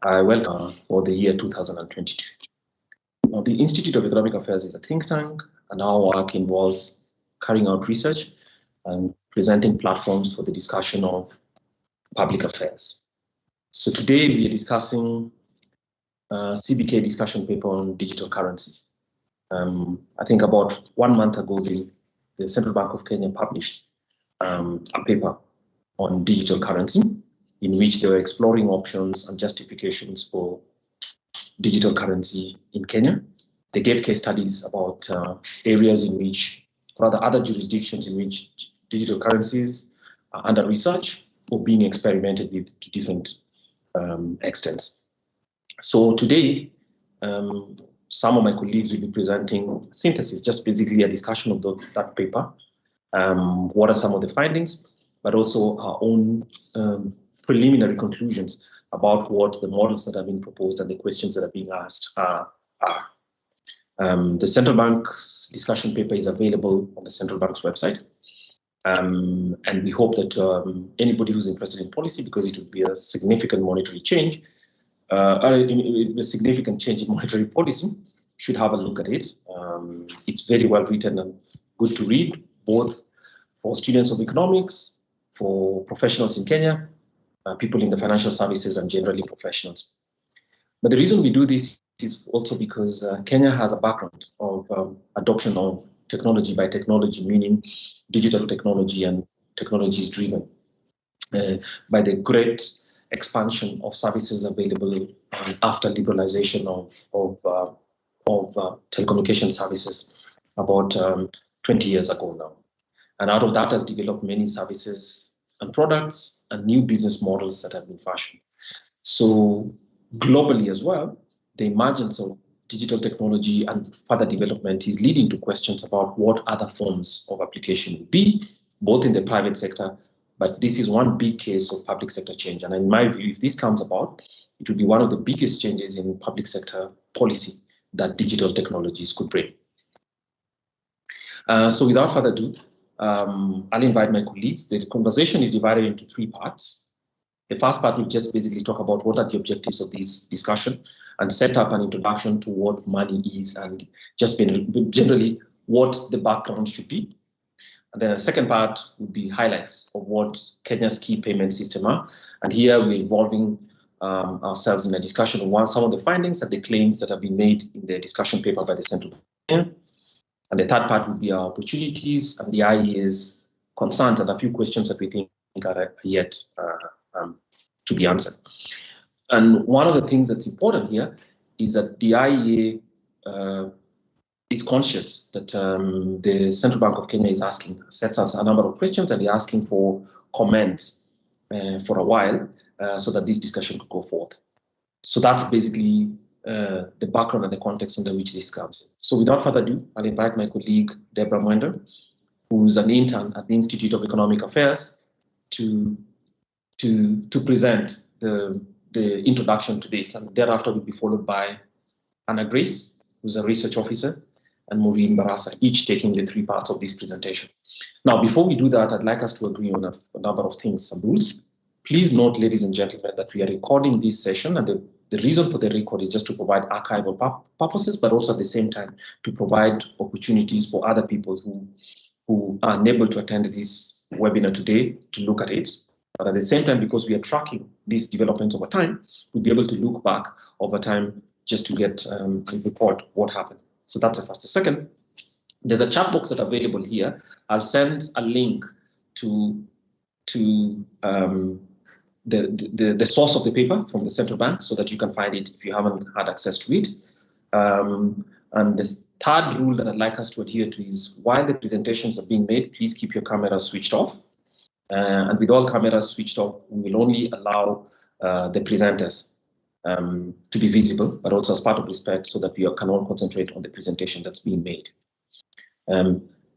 I welcome for the year 2022. Now, the Institute of Economic Affairs is a think tank, and our work involves carrying out research and presenting platforms for the discussion of public affairs. So today we are discussing CBK discussion paper on digital currency. I think about 1 month ago, the Central Bank of Kenya published a paper on digital currency, in which they were exploring options and justifications for digital currency in Kenya. They gave case studies about areas in which, rather other jurisdictions in which digital currencies are under research or being experimented with to different extents. So today, some of my colleagues will be presenting synthesis, just basically a discussion of that paper. What are some of the findings, but also our own preliminary conclusions about what the models that are being proposed and the questions that are being asked are. The Central Bank's discussion paper is available on the Central Bank's website. And we hope that anybody who's interested in policy, because it would be a significant monetary change, a significant change in monetary policy, should have a look at it. It's very well written and good to read, both for students of economics, for professionals in Kenya, people in the financial services, and generally professionals. But the reason we do this is also because Kenya has a background of adoption of technology by technology, meaning digital technology and technologies driven by the great expansion of services available after liberalization of telecommunication services about 20 years ago now. And out of that has developed many services and products and new business models that have been fashioned. So globally as well, the emergence of digital technology and further development is leading to questions about what other forms of application would be, both in the private sector, but this is one big case of public sector change. And in my view, if this comes about, it will be one of the biggest changes in public sector policy that digital technologies could bring. So without further ado, I'll invite my colleagues. The conversation is divided into 3 parts. The first part will just basically talk about what are the objectives of this discussion and set up an introduction to what money is and just generally what the background should be. And then the second part would be highlights of what Kenya's key payment system are. And here we're involving ourselves in a discussion on some of the findings and the claims that have been made in the discussion paper by the Central Bank. And the third part would be our opportunities and the IEA's concerns and a few questions that we think are yet to be answered. And one of the things that's important here is that the IEA is conscious that the Central Bank of Kenya is sets us a number of questions, and they're asking for comments for a while so that this discussion could go forth. So that's basically the background and the context under which this comes. So without further ado, I'll invite my colleague, Deborah Mwenda, who's an intern at the Institute of Economic Affairs, to present the introduction to this, and thereafter will be followed by Anna Grace, who's a research officer, and Maureen Barasa, each taking the 3 parts of this presentation. Now, before we do that, I'd like us to agree on a number of things, some rules. Please note, ladies and gentlemen, that we are recording this session, and the reason for the record is just to provide archival purposes, but also at the same time to provide opportunities for other people who are unable to attend this webinar today to look at it. But at the same time, because we are tracking these developments over time, we'll be able to look back over time just to get and report what happened. So that's the first. The second, there's a chat box that's available here. I'll send a link to the source of the paper from the Central Bank so that you can find it if you haven't had access to it. And the third rule that I'd like us to adhere to is while the presentations are being made, please keep your cameras switched off. And with all cameras switched off, we will only allow the presenters to be visible, but also as part of respect so that we can all concentrate on the presentation that's being made.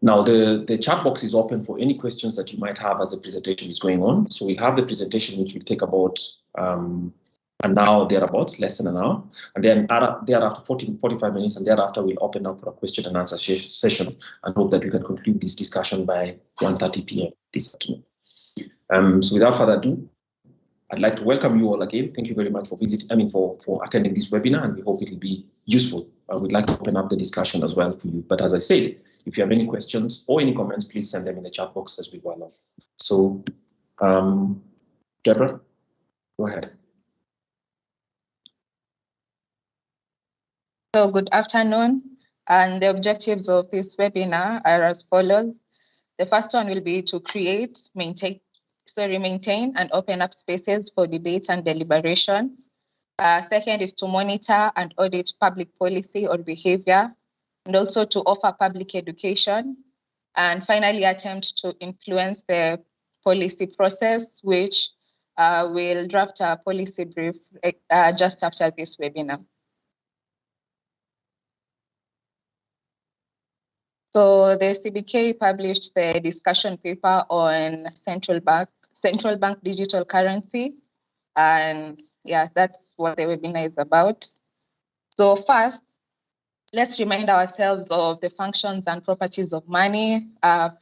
Now, the chat box is open for any questions that you might have as the presentation is going on. So we have the presentation, which will take about an hour thereabouts, less than an hour. And then thereafter 45 minutes, and thereafter we'll open up for a question and answer session and hope that we can conclude this discussion by 1:30 p.m. this afternoon. So without further ado, I'd like to welcome you all again. Thank you very much for for attending this webinar, and we hope it will be useful. We'd like to open up the discussion as well for you. But as I said, if you have any questions or any comments, please send them in the chat box as we go along. So, Deborah, go ahead. So good afternoon, and the objectives of this webinar are as follows. The first one will be to maintain and open up spaces for debate and deliberation. Second is to monitor and audit public policy or behavior, and also to offer public education. And finally, attempt to influence the policy process, which will draft a policy brief just after this webinar. So the CBK published the discussion paper on central bank digital currency. And yeah, that's what the webinar is about. So first, let's remind ourselves of the functions and properties of money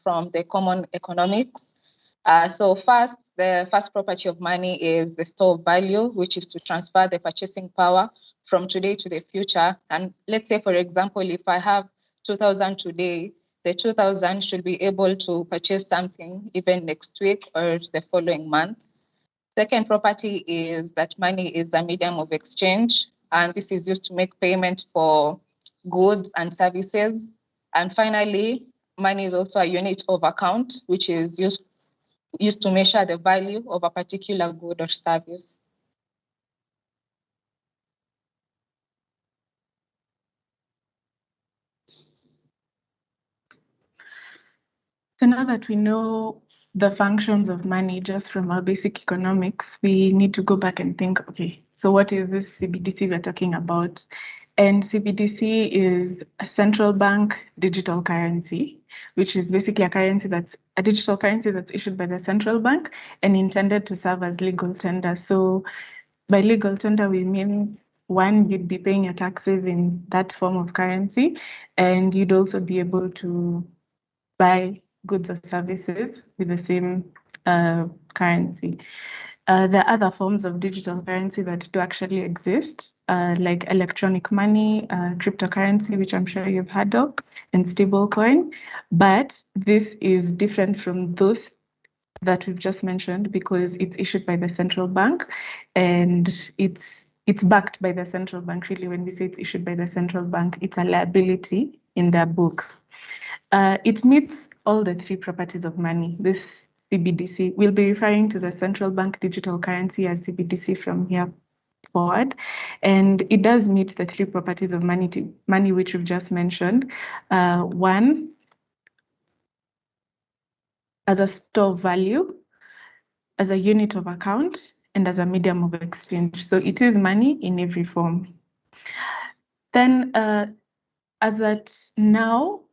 from the common economics. So first, the first property of money is the store of value, which is to transfer the purchasing power from today to the future. And let's say, for example, if I have 2,000 today, the 2,000 should be able to purchase something even next week or the following month. Second property is that money is a medium of exchange, and this is used to make payment for goods and services. And finally, money is also a unit of account, which is used to measure the value of a particular good or service. So now that we know the functions of money just from our basic economics, we need to go back and think, okay, so what is this CBDC we're talking about? And CBDC is a central bank digital currency, which is basically a digital currency that's issued by the central bank and intended to serve as legal tender. So by legal tender, we mean one, you'd be paying your taxes in that form of currency, and you'd also be able to buy goods or services with the same currency. There are other forms of digital currency that do actually exist, like electronic money, cryptocurrency, which I'm sure you've heard of, and stablecoin. But this is different from those that we've just mentioned because it's issued by the central bank, and it's backed by the central bank. Really, when we say it's issued by the central bank, it's a liability in their books. It meets all the three properties of money. This CBDC, we'll be referring to the central bank digital currency as CBDC from here forward. And it does meet the three properties of money which we've just mentioned. One, as a store of value, as a unit of account, and as a medium of exchange. So it is money in every form. Then as at now,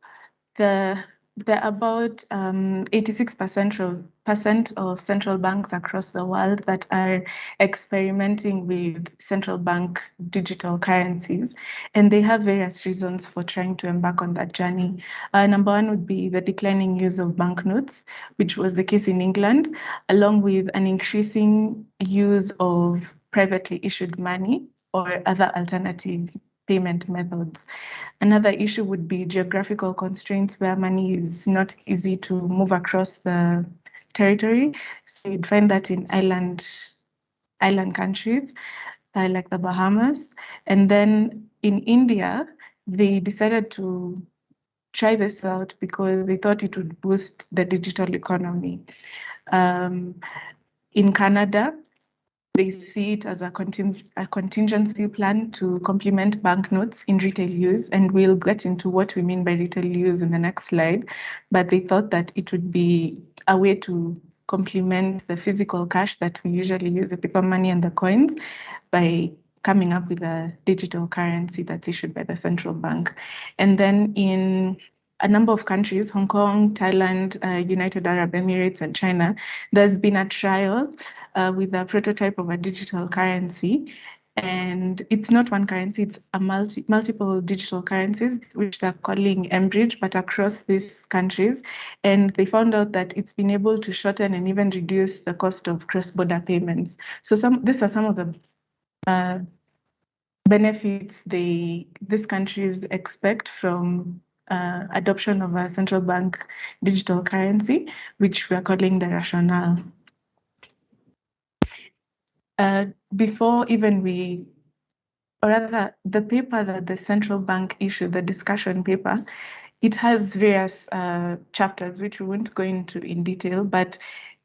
there are about 86% of central banks across the world that are experimenting with central bank digital currencies, and they have various reasons for trying to embark on that journey. Number one would be the declining use of banknotes, which was the case in England, along with an increasing use of privately issued money or other alternative payment methods. Another issue would be geographical constraints, where money is not easy to move across the territory. So you'd find that in island countries like the Bahamas. And then in India, they decided to try this out because they thought it would boost the digital economy. In Canada, they see it as a contingency plan to complement banknotes in retail use, and we'll get into what we mean by retail use in the next slide. But they thought that it would be a way to complement the physical cash that we usually use, the paper money and the coins, by coming up with a digital currency that's issued by the central bank. And then in a number of countries, Hong Kong, Thailand, United Arab Emirates, and China, there's been a trial with a prototype of a digital currency. And it's not one currency, it's a multiple digital currencies, which they're calling mBridge, but across these countries. And they found out that it's been able to shorten and even reduce the cost of cross-border payments. So these are some of the benefits these countries expect from adoption of a central bank digital currency, which we are calling the rationale. Before even or rather, the paper that the central bank issued, the discussion paper, it has various chapters, which we won't go into in detail, but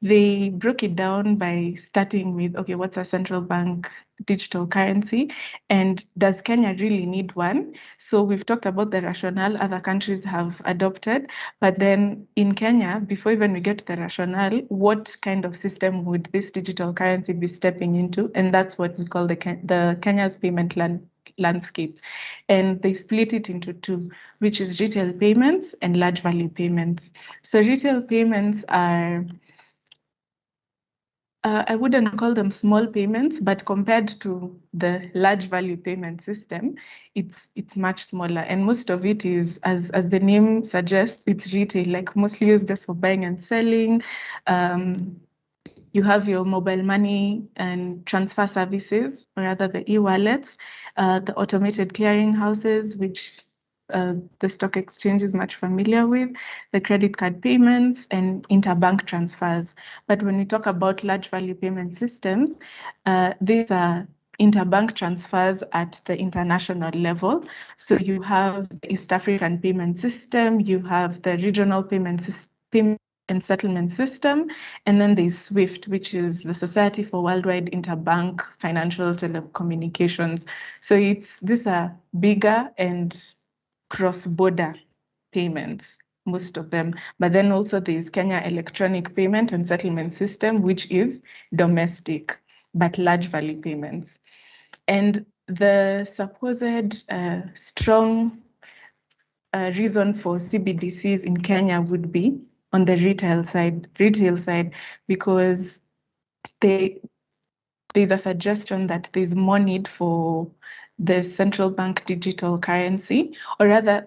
they broke it down by starting with, okay, what's a central bank digital currency? And does Kenya really need one? So we've talked about the rationale other countries have adopted, but then in Kenya, before even we get to the rationale, what kind of system would this digital currency be stepping into? And that's what we call the Kenya's payment landscape. And they split it into two, which is retail payments and large value payments. So retail payments are, I wouldn't call them small payments, but compared to the large value payment system, it's much smaller. And most of it is, as the name suggests, it's retail, like mostly used just for buying and selling. You have your mobile money and transfer services, or rather the e-wallets, the automated clearing houses, which the stock exchange is much familiar with, the credit card payments, and interbank transfers. But when we talk about large value payment systems, these are interbank transfers at the international level. So you have the East African payment system, you have the regional payment system and settlement system, and then there's SWIFT, which is the Society for Worldwide Interbank Financial Telecommunications. So these are bigger and cross-border payments, most of them. But then also there's Kenya Electronic Payment and Settlement System, which is domestic, but large value payments. And the supposed strong reason for CBDCs in Kenya would be on the retail side, because there's a suggestion that there's more need for the central bank digital currency, or rather,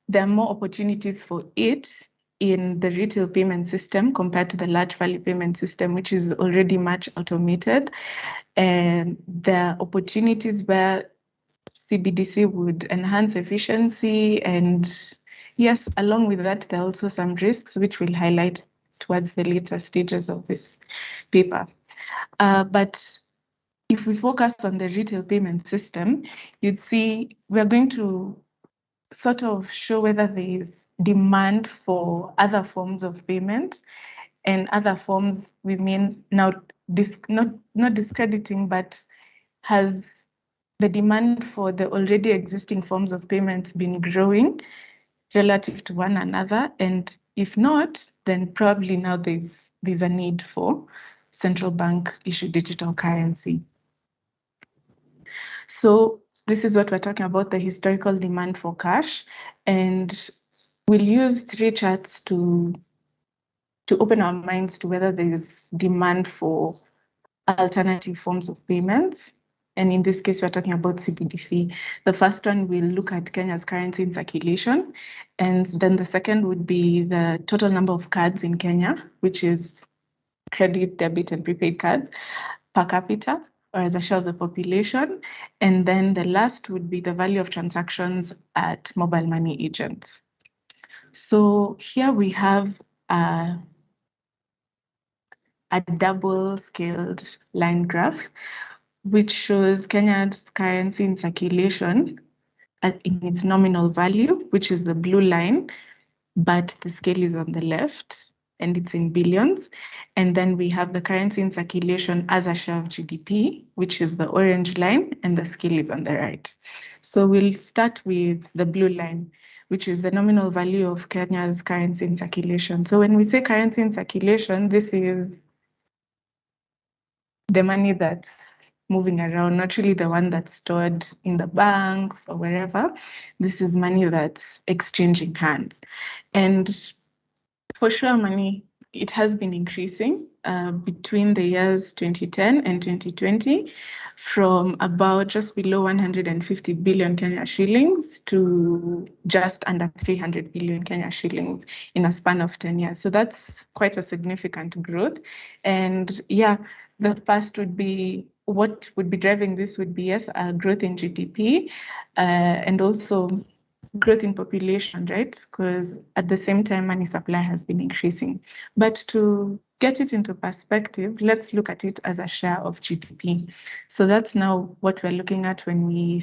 there are more opportunities for it in the retail payment system compared to the large value payment system, which is already much automated. And there are opportunities where CBDC would enhance efficiency, and yes, along with that, there are also some risks which we'll highlight towards the later stages of this paper. But if we focus on the retail payment system, you'd see we're going to sort of show whether there is demand for other forms of payment, and other forms we mean now not discrediting, but has the demand for the already existing forms of payments been growing relative to one another? And if not, then probably now there's a need for central bank issued digital currency. So this is what we're talking about, the historical demand for cash. And we'll use 3 charts to open our minds to whether there's demand for alternative forms of payments. And in this case, we're talking about CBDC. The first one, we'll look at Kenya's currency in circulation. And then the second would be the total number of cards in Kenya, which is credit, debit, and prepaid cards per capita, or as a share of the population. And then the last would be the value of transactions at mobile money agents. So here we have a double-scaled line graph, which shows Kenya's currency in circulation in its nominal value, which is the blue line, but the scale is on the left and it's in billions. And then we have the currency in circulation as a share of GDP, which is the orange line, and the scale is on the right. So we'll start with the blue line, which is the nominal value of Kenya's currency in circulation. So when we say currency in circulation, this is the money that's moving around, not really the one that's stored in the banks or wherever. This is money that's exchanging hands. And for sure, money, it has been increasing between the years 2010 and 2020 from about just below 150 billion Kenya shillings to just under 300 billion Kenya shillings in a span of 10 years. So that's quite a significant growth. And yeah, the first would be, what would be driving this would be, yes, growth in GDP and also growth in population, right? Because at the same time, money supply has been increasing. But to get it into perspective, let's look at it as a share of GDP. So that's now what we're looking at when we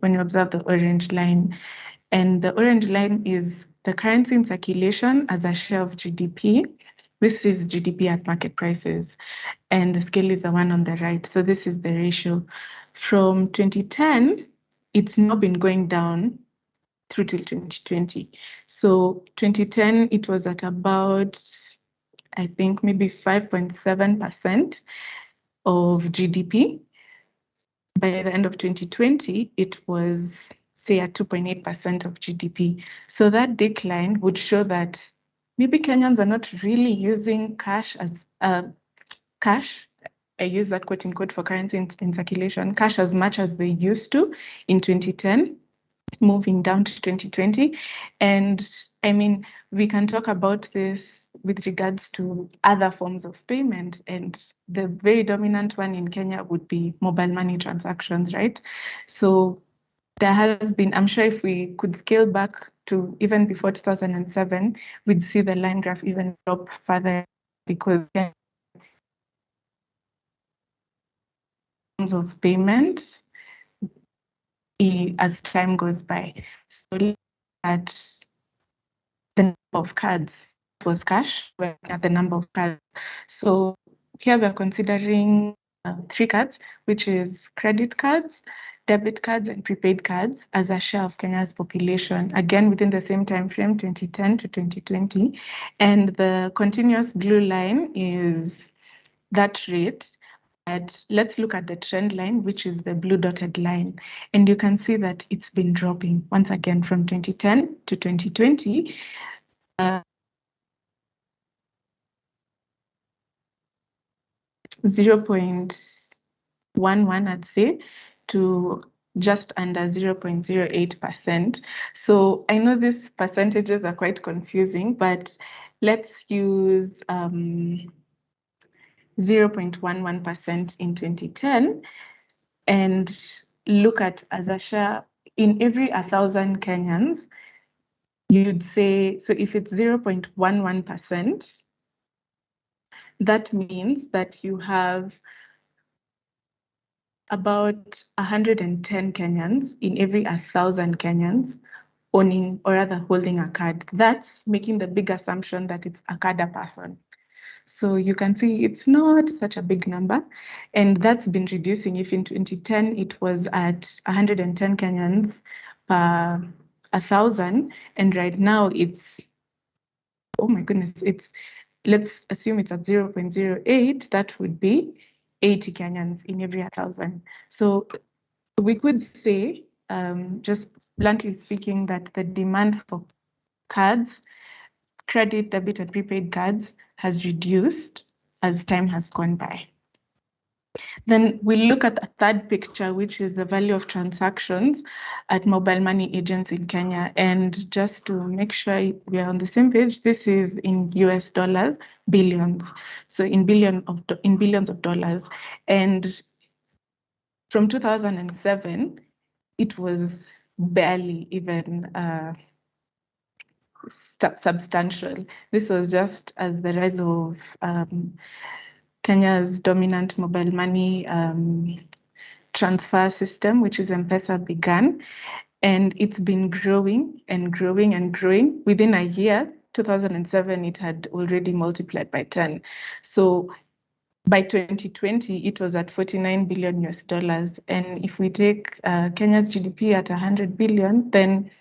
observe the orange line. And the orange line is the currency in circulation as a share of GDP. This is GDP at market prices. And the scale is the one on the right. So this is the ratio. From 2010, it's now been going down through till 2020. So 2010, it was at about, I think, maybe 5.7% of GDP. By the end of 2020, it was, say, at 2.8% of GDP. So that decline would show that maybe Kenyans are not really using cash as cash. I use that quote unquote for currency in circulation, cash as much as they used to in 2010. Moving down to 2020. And I mean, we can talk about this with regards to other forms of payment. And the very dominant one in Kenya would be mobile money transactions, right? So there has been, I'm sure if we could scale back to even before 2007, we'd see the line graph even drop further because forms of payment as time goes by. So look at the number of cards. It was cash, we're at the number of cards. So here we're considering 3 cards, which is credit cards, debit cards, and prepaid cards as a share of Kenya's population, again within the same time frame, 2010 to 2020. And the continuous blue line is that rate. But let's look at the trend line, which is the blue dotted line. And you can see that it's been dropping once again from 2010 to 2020. 0.11, I'd say, to just under 0.08%. So I know these percentages are quite confusing, but let's use 0.11% in 2010 and look at as a share in every 1,000 Kenyans, you'd say, so if it's 0.11%, that means that you have about 110 Kenyans in every 1,000 Kenyans owning or rather holding a card. That's making the big assumption that it's a card person. So you can see it's not such a big number, and that's been reducing. If in 2010 it was at 110 Kenyans per 1,000, and right now it's, oh my goodness, it's, let's assume it's at 0.08, that would be 80 Kenyans in every 1,000. So we could say, just bluntly speaking, that the demand for cards, credit, debit, and prepaid cards has reduced as time has gone by. Then we look at the third picture, which is the value of transactions at mobile money agents in Kenya. And just to make sure we are on the same page, this is in US dollars, billions. So in billions of dollars. And from 2007, it was barely even substantial. This was just as the rise of Kenya's dominant mobile money transfer system, which is M-Pesa, began. And it's been growing and growing and growing. Within a year, 2007, it had already multiplied by 10. So by 2020, it was at 49 billion US dollars. And if we take Kenya's GDP at 100 billion, then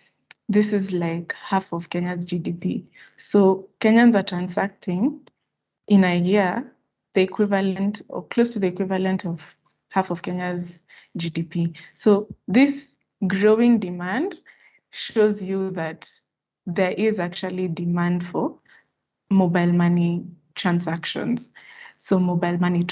this is like half of Kenya's GDP. So Kenyans are transacting in a year the equivalent or close to the equivalent of half of Kenya's GDP. So this growing demand shows you that there is actually demand for mobile money transactions. so mobile money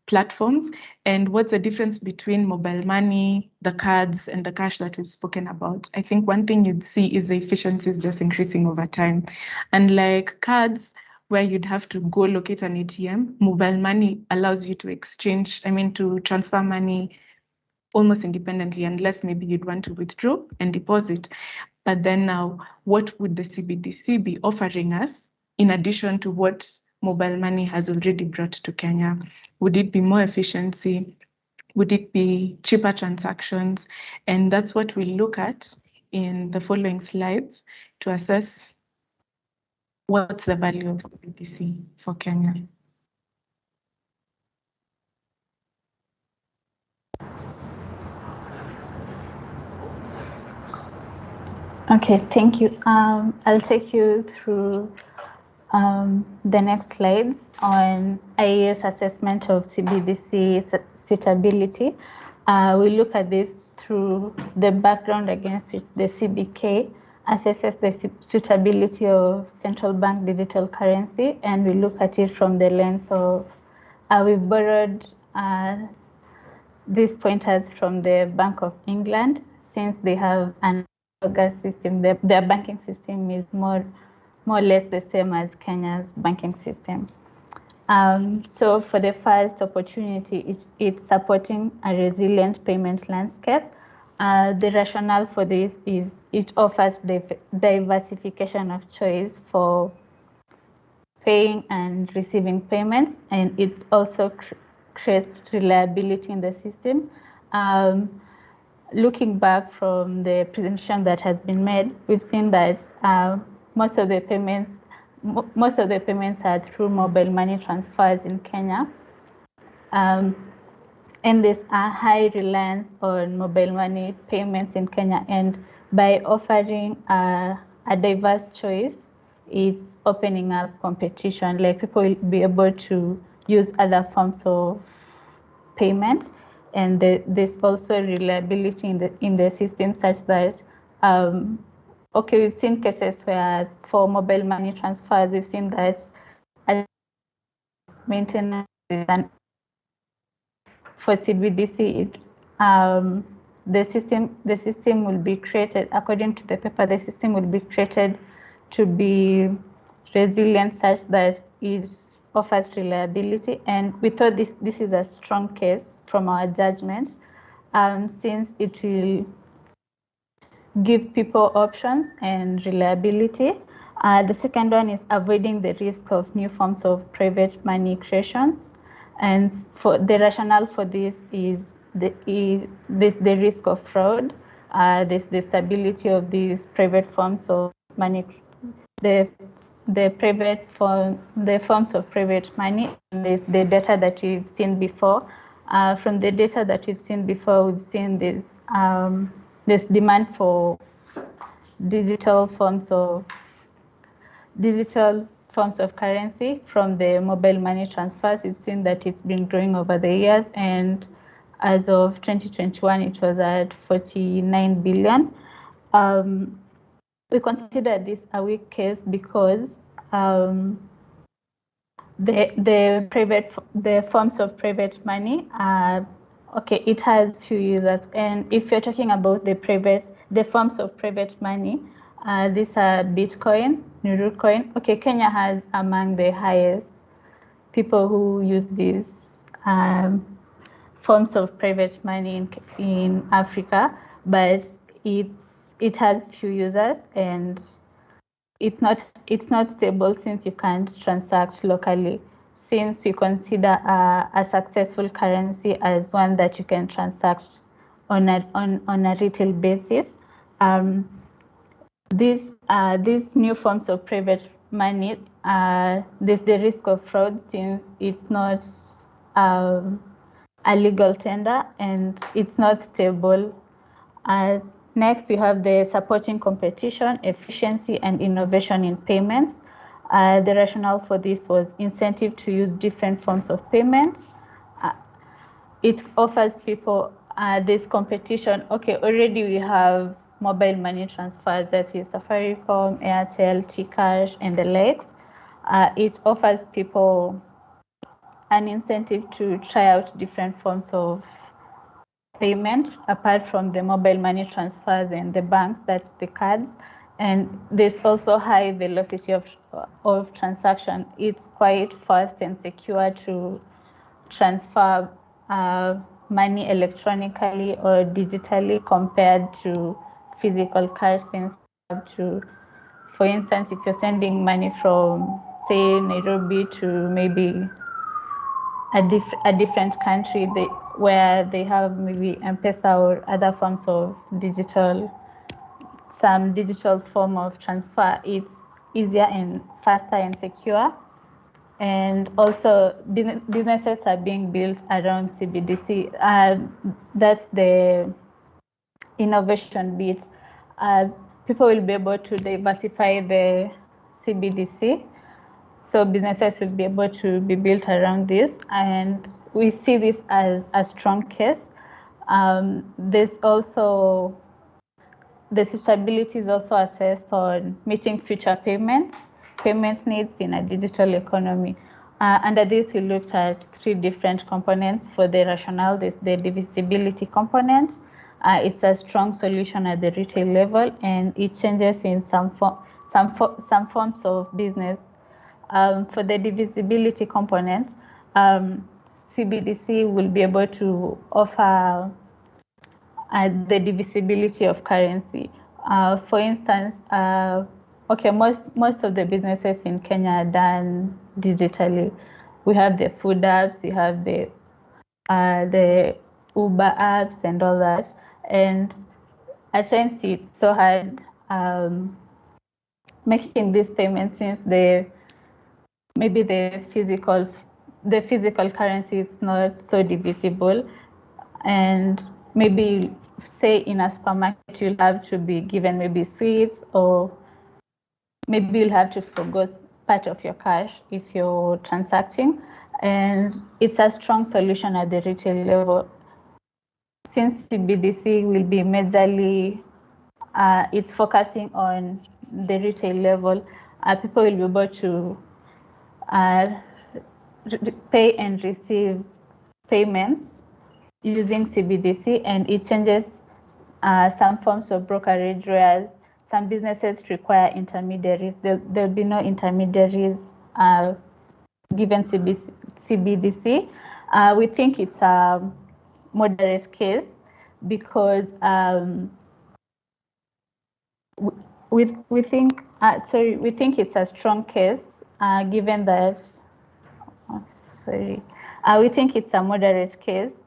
platforms, and what's the difference between mobile money, the cards, and the cash that we've spoken about. I think one thing you'd see is the efficiency is just increasing over time. Unlike cards, where you'd have to go locate an ATM, mobile money allows you to to transfer money almost independently, unless maybe you'd want to withdraw and deposit. But then now, what would the CBDC be offering us in addition to what mobile money has already brought to Kenya? Would it be more efficiency? Would it be cheaper transactions? And that's what we'll look at in the following slides to assess what's the value of CBDC for Kenya. Okay, thank you. I'll take you through the next slides on IAS assessment of CBDC suitability. We look at this through the background against which the CBK assesses the suitability of central bank digital currency, and we look at it from the lens of, we've borrowed these pointers from the Bank of England, since they have an analogous system. Their banking system is more or less the same as Kenya's banking system. So for the first opportunity, it's supporting a resilient payment landscape. The rationale for this is it offers the diversification of choice for paying and receiving payments, and it also creates reliability in the system. Looking back from the presentation that has been made, we've seen that most of the payments are through mobile money transfers in Kenya. And there's a high reliance on mobile money payments in Kenya. And by offering a diverse choice, it's opening up competition. Like, people will be able to use other forms of payment. And there's also reliability in the system, such that okay, we've seen cases where for mobile money transfers, we've seen that maintenance and for CBDC, the system will be created according to the paper. The system will be created to be resilient, such that it offers reliability. And we thought this is a strong case from our judgment, since it will give people options and reliability. The second one is avoiding the risk of new forms of private money creations. And for the rationale for this is the risk of fraud, the stability of these private forms of money, the forms of private money, and the data that we've seen before. From the data that we've seen before, we've seen this demand for digital forms of currency from the mobile money transfers. We've seen that it's been growing over the years, and as of 2021, it was at 49 billion. We consider this a weak case because the forms of private money are okay. It has few users, and if you're talking about the forms of private money, these are Bitcoin, Nuru coin. Okay, Kenya has among the highest people who use these forms of private money in Africa, but it has few users, and it's not stable, since you can't transact locally. Since you consider a successful currency as one that you can transact on a retail basis, these new forms of private money, there's the risk of fraud, since it's not a legal tender and it's not stable. Next, we have the supporting competition, efficiency, and innovation in payments. The rationale for this was incentive to use different forms of payments. It offers people this competition. Okay, already we have mobile money transfers, that is Safaricom, Airtel, Tcash, and the likes. It offers people an incentive to try out different forms of payment apart from the mobile money transfers and the banks, that's the cards. And there's also high velocity of transaction. It's quite fast and secure to transfer money electronically or digitally compared to physical cash, since you have to, for instance, if you're sending money from, say, Nairobi to maybe a different country where they have maybe M-Pesa or other forms of some digital form of transfer, it's easier and faster and secure. And also businesses are being built around CBDC. That's the innovation bit. People will be able to diversify the CBDC. So businesses will be able to be built around this. And we see this as a strong case. There's also, the suitability is also assessed on meeting future payment needs in a digital economy. Under this, we looked at 3 different components for the rationale. There's the divisibility component. It's a strong solution at the retail level, and it changes in some forms of business. For the divisibility component, CBDC will be able to offer the divisibility of currency. For instance, most of the businesses in Kenya are done digitally. We have the food apps, you have the Uber apps and all that. And at times it's so hard making these payments, since maybe the physical currency is not so divisible. And maybe, say, in a supermarket, you'll have to be given maybe sweets, or maybe you'll have to forgo part of your cash if you're transacting. And it's a strong solution at the retail level. Since CBDC will be majorly, it's focusing on the retail level, people will be able to pay and receive payments using CBDC, and it changes some forms of brokerage, whereas some businesses require intermediaries. There'll be no intermediaries given CBDC. We think it's a moderate case because we think it's a strong case given that. We think it's a moderate case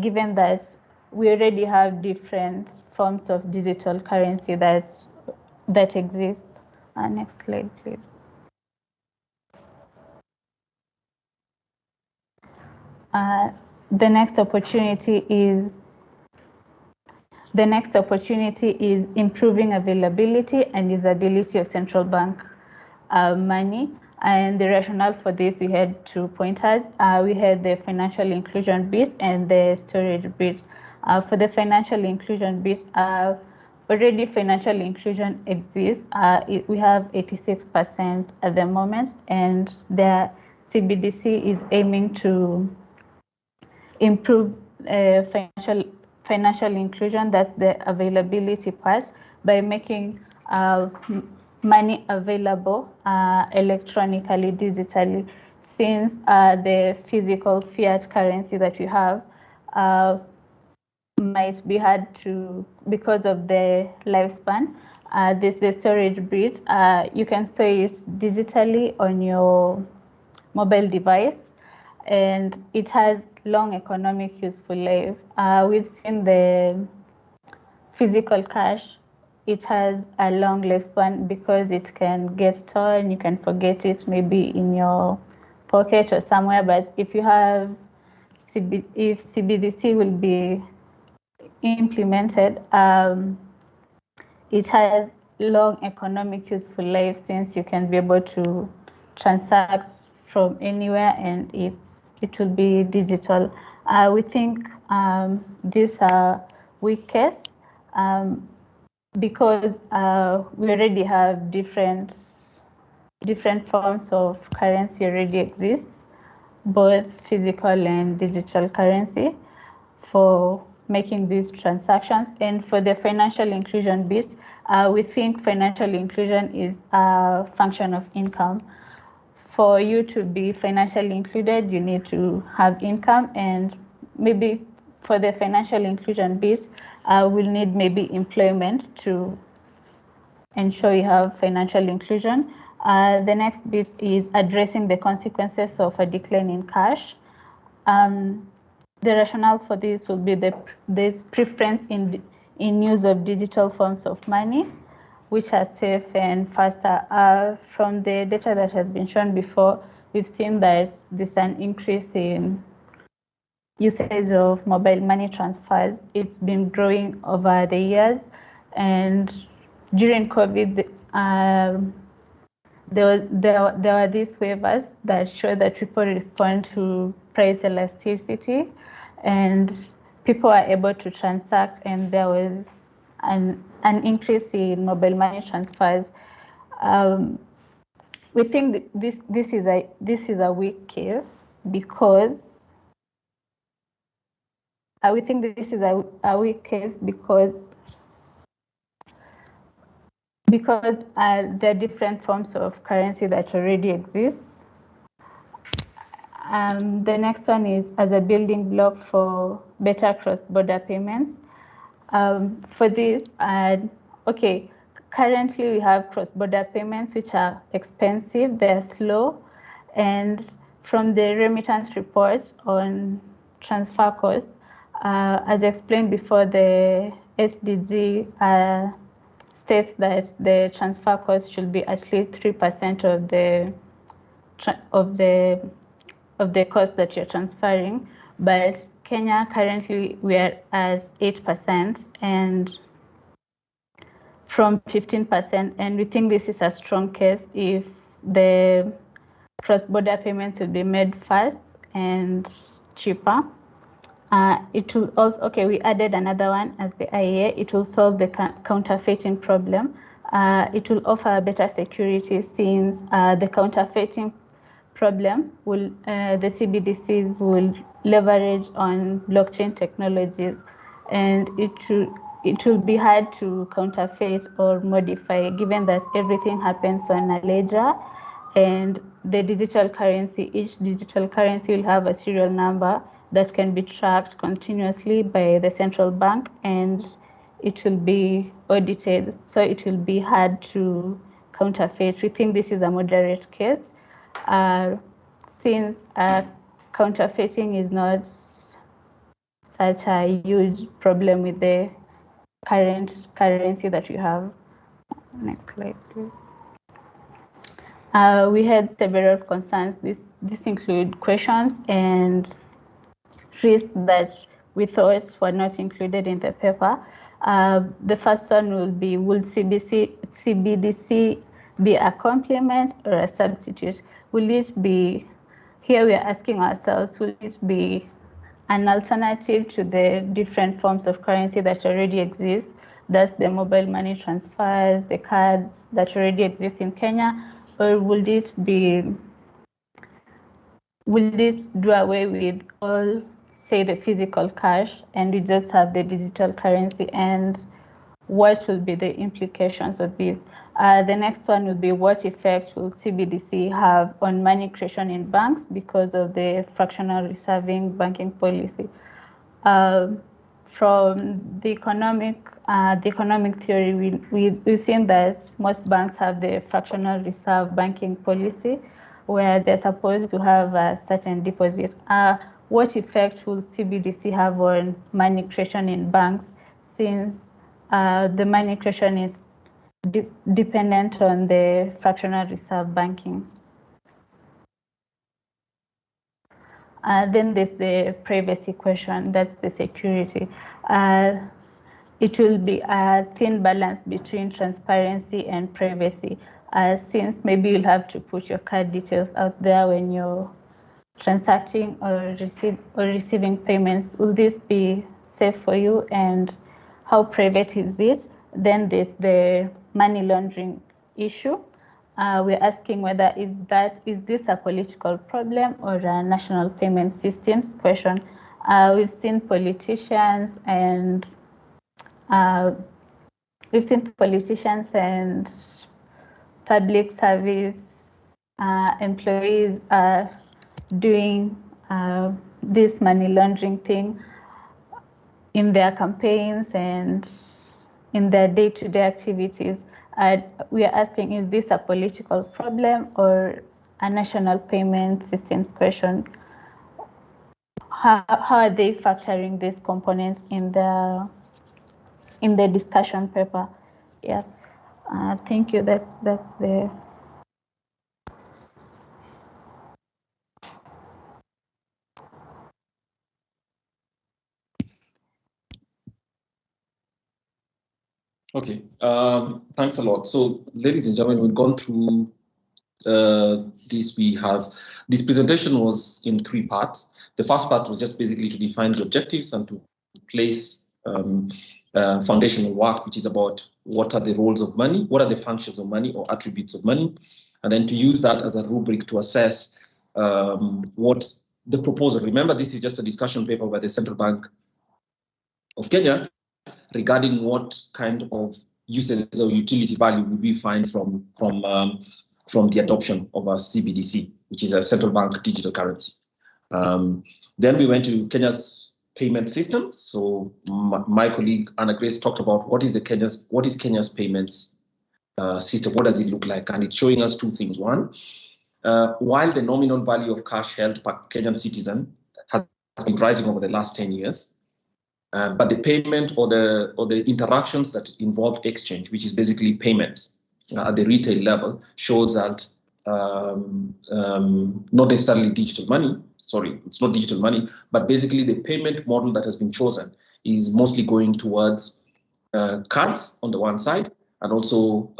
given that we already have different forms of digital currency that exist. Next slide, please. The next opportunity is improving availability and usability of central bank money. And the rationale for this, we had 2 pointers. We had the financial inclusion bit and the storage bit. For the financial inclusion bit, already financial inclusion exists. We have 86% at the moment, and the CBDC is aiming to improve financial inclusion, that's the availability part, by making money available electronically, digitally, since the physical fiat currency that you have might be hard to, because of the lifespan. This the storage bit. You can store it digitally on your mobile device, and it has long economic useful life. We've seen the physical cash. It has a long lifespan because it can get stolen. You can forget it maybe in your pocket or somewhere. But if you have if CBDC will be implemented, it has long economic useful life, since you can be able to transact from anywhere, and it will be digital. We think these are weak case because we already have different forms of currency already exists. both physical and digital currency for making these transactions. And for the financial inclusion bit, we think financial inclusion is a function of income. For you to be financially included, you need to have income, and maybe for the financial inclusion bit, we'll need maybe employment to ensure you have financial inclusion. The next bit is addressing the consequences of a decline in cash. The rationale for this will be the preference in use of digital forms of money, which are safe and faster. From the data that has been shown before, we've seen that there's an increase in usage of mobile money transfers. It's been growing over the years, and during COVID, there were these waivers that show that people respond to price elasticity, and people are able to transact, and there was an increase in mobile money transfers. We think this is a weak case because we think this is a weak case because there are different forms of currency that already exist. The next one is as a building block for better cross-border payments. For this, okay, currently we have cross-border payments which are expensive, they're slow, and from the remittance report on transfer cost, as explained before, the SDG states that the transfer cost should be at least 3% of the cost that you're transferring, but Kenya currently we are at 8% and from 15%, and we think this is a strong case if the cross-border payments will be made fast and cheaper. It will also, okay, we added another one as the IEA. It will solve the counterfeiting problem. It will offer better security since the counterfeiting problem will the CBDCs will leverage on blockchain technologies, and it will be hard to counterfeit or modify given that everything happens on a ledger, and the digital currency, each digital currency will have a serial number that can be tracked continuously by the central bank, and it will be audited, so it will be hard to counterfeit. We think this is a moderate case since counterfeiting is not such a huge problem with the current currency that you have. Next slide, please. We had several concerns. This include questions and risks that we thought were not included in the paper. The first one will be, will CBDC be a complement or a substitute? Will it be, here we are asking ourselves, will it be an alternative to the different forms of currency that already exist? That's the mobile money transfers, the cards that already exist in Kenya, or will it do away with all, say, the physical cash, and we just have the digital currency, and what will be the implications of this? The next one will be, what effect will CBDC have on money creation in banks because of the fractional reserving banking policy? From the economic theory, we've seen that most banks have the fractional reserve banking policy where they're supposed to have a certain deposit. What effect will CBDC have on money creation in banks since the money creation is dependent on the fractional reserve banking? Then there's the privacy question, that's the security. It will be a thin balance between transparency and privacy, since maybe you'll have to put your card details out there when you're transacting or receiving payments. Will this be safe for you, and how private is it? Then there's the money laundering issue. we're asking whether is this a political problem or a national payment systems question. We've seen politicians and public service employees doing this money laundering thing in their campaigns and in their day-to-day activities. We are asking, is this a political problem or a national payment systems question? How are they factoring these components in the discussion paper? Yeah, thank you. That's the. Okay, thanks a lot. So, ladies and gentlemen, we've gone through this. This presentation was in 3 parts. The first part was just basically to define the objectives and to place foundational work, which is about what are the roles of money, what are the functions of money or attributes of money, and then to use that as a rubric to assess what the proposal. Remember, this is just a discussion paper by the Central Bank of Kenya regarding what kind of uses or utility value would we find from the adoption of a CBDC, which is a central bank digital currency. Then we went to Kenya's payment system. So my colleague Anna Grace talked about what is Kenya's payments system, what does it look like? And it's showing us 2 things. One, while the nominal value of cash held per Kenyan citizen has been rising over the last 10 years, but the payment or the interactions that involve exchange, which is basically payments at the retail level, shows that not necessarily digital money. Sorry, it's not digital money, but basically the payment model that has been chosen is mostly going towards cards on the one side and also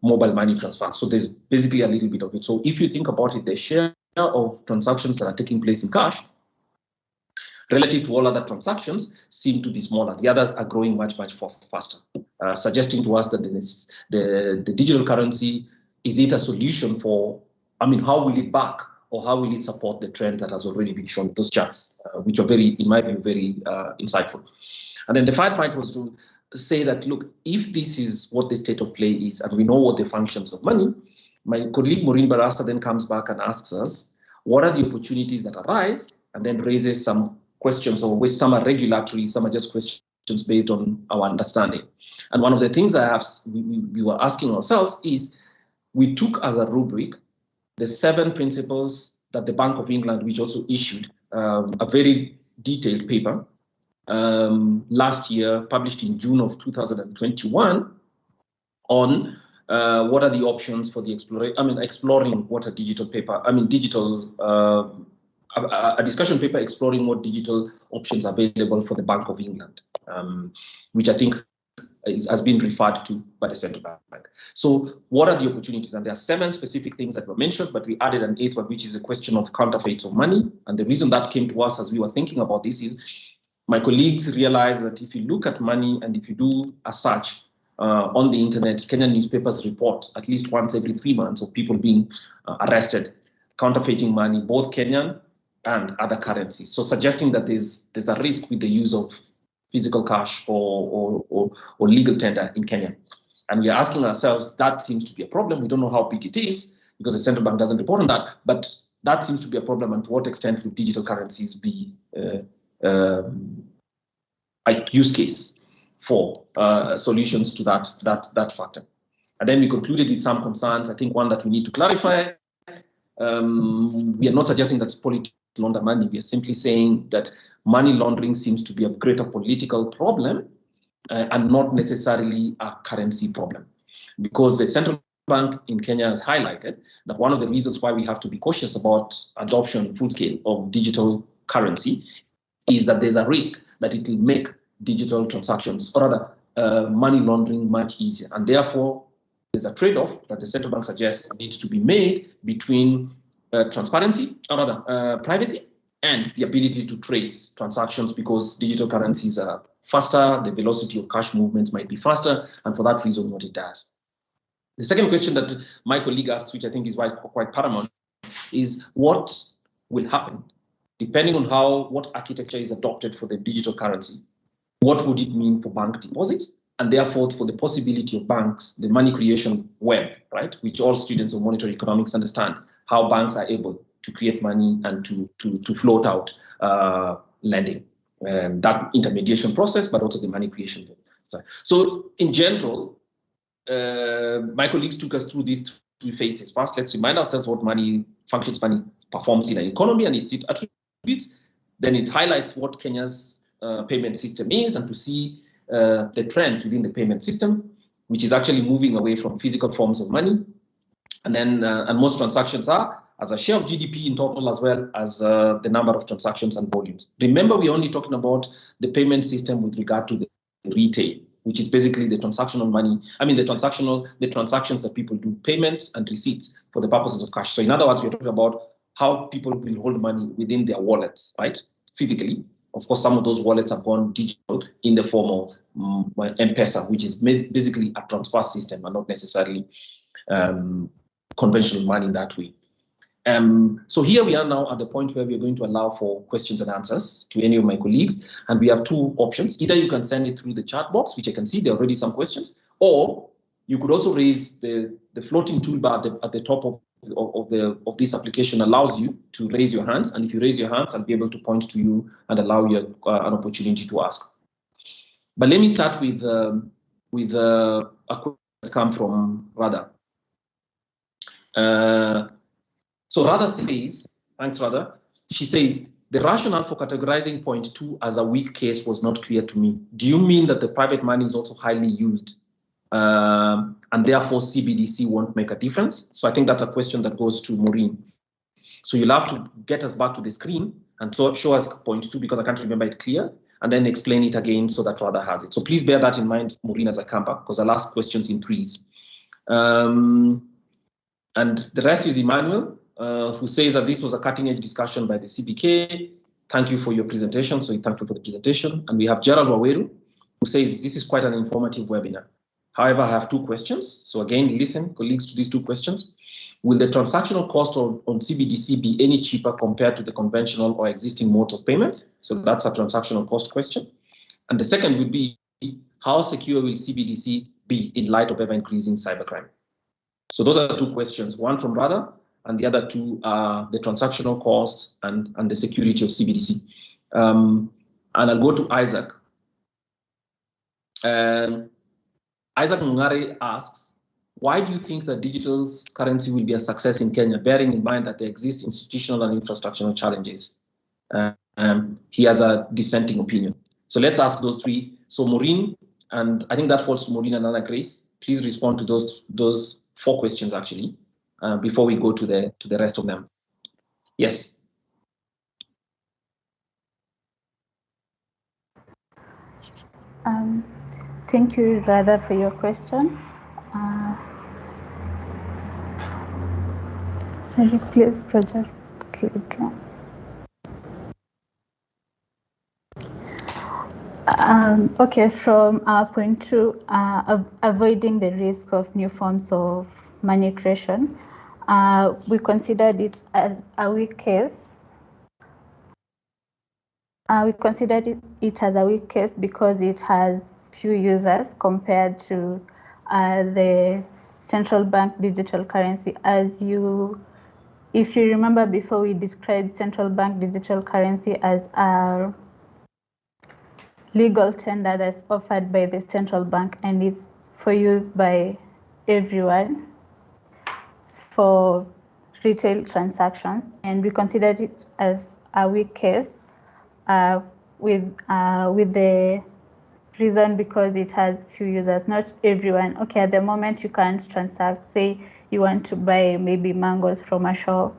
mobile money transfer. So there's basically a little bit of it. So if you think about it, the share of transactions that are taking place in cash relative to all other transactions seem to be smaller. The others are growing much faster, suggesting to us that the digital currency, is it a solution for, how will it back or how will it support the trend that has already been shown in those charts, which are in my view, very insightful. And then the third point was to say that, look, if this is what the state of play is, and we know what the functions of money, my colleague Maureen Barasa then comes back and asks us, what are the opportunities that arise, and then raises some questions, or some are regulatory, some are just questions based on our understanding. And one of the things we were asking ourselves is, we took as a rubric the 7 principles that the Bank of England, which also issued a very detailed paper last year, published in June of 2021, on what are the options for the exploring what a digital paper, a discussion paper exploring what digital options are available for the Bank of England, which I think has been referred to by the central bank. So what are the opportunities? And there are 7 specific things that were mentioned, but we added an 8th one, which is a question of counterfeits of money. And the reason that came to us as we were thinking about this is my colleagues realized that if you look at money and if you do a search on the internet, Kenyan newspapers report at least once every 3 months of people being arrested, counterfeiting money, both Kenyan and other currencies. So suggesting that there's a risk with the use of physical cash or legal tender in Kenya. And we are asking ourselves, that seems to be a problem. We don't know how big it is because the central bank doesn't report on that, but that seems to be a problem. And to what extent would digital currencies be a use case for solutions to that factor? And then we concluded with some concerns. I think one that we need to clarify, we are not suggesting that politics launder money. We are simply saying that money laundering seems to be a greater political problem and not necessarily a currency problem. Because the central bank in Kenya has highlighted that one of the reasons why we have to be cautious about adoption full scale of digital currency is that there's a risk that it will make digital transactions, or rather money laundering, much easier. And therefore, there's a trade-off that the central bank suggests needs to be made between transparency, or rather privacy, and the ability to trace transactions, because digital currencies are faster, the velocity of cash movements might be faster, and for that reason, what it does. The second question that my colleague asked, which I think is quite paramount, is what will happen depending on what architecture is adopted for the digital currency. What would it mean for bank deposits, and therefore for the possibility of banks, the money creation web, right? Which all students of monetary economics understand, how banks are able to create money and to float out lending, that intermediation process, but also the money creation. So in general, my colleagues took us through these three phases. First, let's remind ourselves what money performs in an economy and its attributes. Then it highlights what Kenya's payment system is, and to see the trends within the payment system, which is actually moving away from physical forms of money. And then, and most transactions are as a share of GDP in total, as well as the number of transactions and volumes. Remember, we're only talking about the payment system with regard to the retail, which is basically the transactional money. I mean, the transactions that people do, payments and receipts for the purposes of cash. So in other words, we're talking about how people will hold money within their wallets, right? Physically. Of course, some of those wallets have gone digital in the form of M-Pesa, which is basically a transfer system and not necessarily conventional money in that way. So here we are now at the point where we are going to allow for questions and answers to any of my colleagues. And we have two options. Either you can send it through the chat box, which I can see there are already some questions, or you could also raise the floating toolbar at the top of this application allows you to raise your hands. And if you raise your hands, I'll be able to point to you and allow you an opportunity to ask. But let me start with a question that's come from Radha. So Radha says, thanks Radha, she says, the rationale for categorizing point 2 as a weak case was not clear to me. Do you mean that the private money is also highly used and therefore CBDC won't make a difference? So I think that's a question that goes to Maureen. So you'll have to get us back to the screen and show us point 2 because I can't remember it clear, and then explain it again so that Radha has it. So please bear that in mind, Maureen, as I come back, because I'll ask questions in threes. And the rest is Emmanuel, who says that this was a cutting-edge discussion by the CBK. Thank you for your presentation. So thankful for the presentation. And we have Gerald Waweru, who says this is quite an informative webinar. However, I have two questions. So again, listen, colleagues, to these two questions. Will the transactional cost on CBDC be any cheaper compared to the conventional or existing modes of payments? So that's a transactional cost question. And the second would be, how secure will CBDC be in light of ever-increasing cybercrime? So those are the two questions, one from Radha, and the other two are the transactional costs and the security of CBDC. And I'll go to Isaac. Isaac Mungare asks, why do you think that digital currency will be a success in Kenya, bearing in mind that there exist institutional and infrastructural challenges? He has a dissenting opinion. So let's ask those three. So Maureen, and I think that falls to Maureen and Anna Grace. Please respond to those four questions actually, before we go to the rest of them. Yes. Thank you, Radha, for your question. Sorry, please project click. Okay, from our point two, avoiding the risk of new forms of money creation, we considered it as a weak case. We considered it as a weak case because it has few users compared to the central bank digital currency. If you remember before, we described central bank digital currency as a legal tender that's offered by the central bank, and it's for use by everyone for retail transactions. And we considered it as a weak case with the reason because it has few users, not everyone. Okay, at the moment you can't transact, say you want to buy maybe mangoes from a shop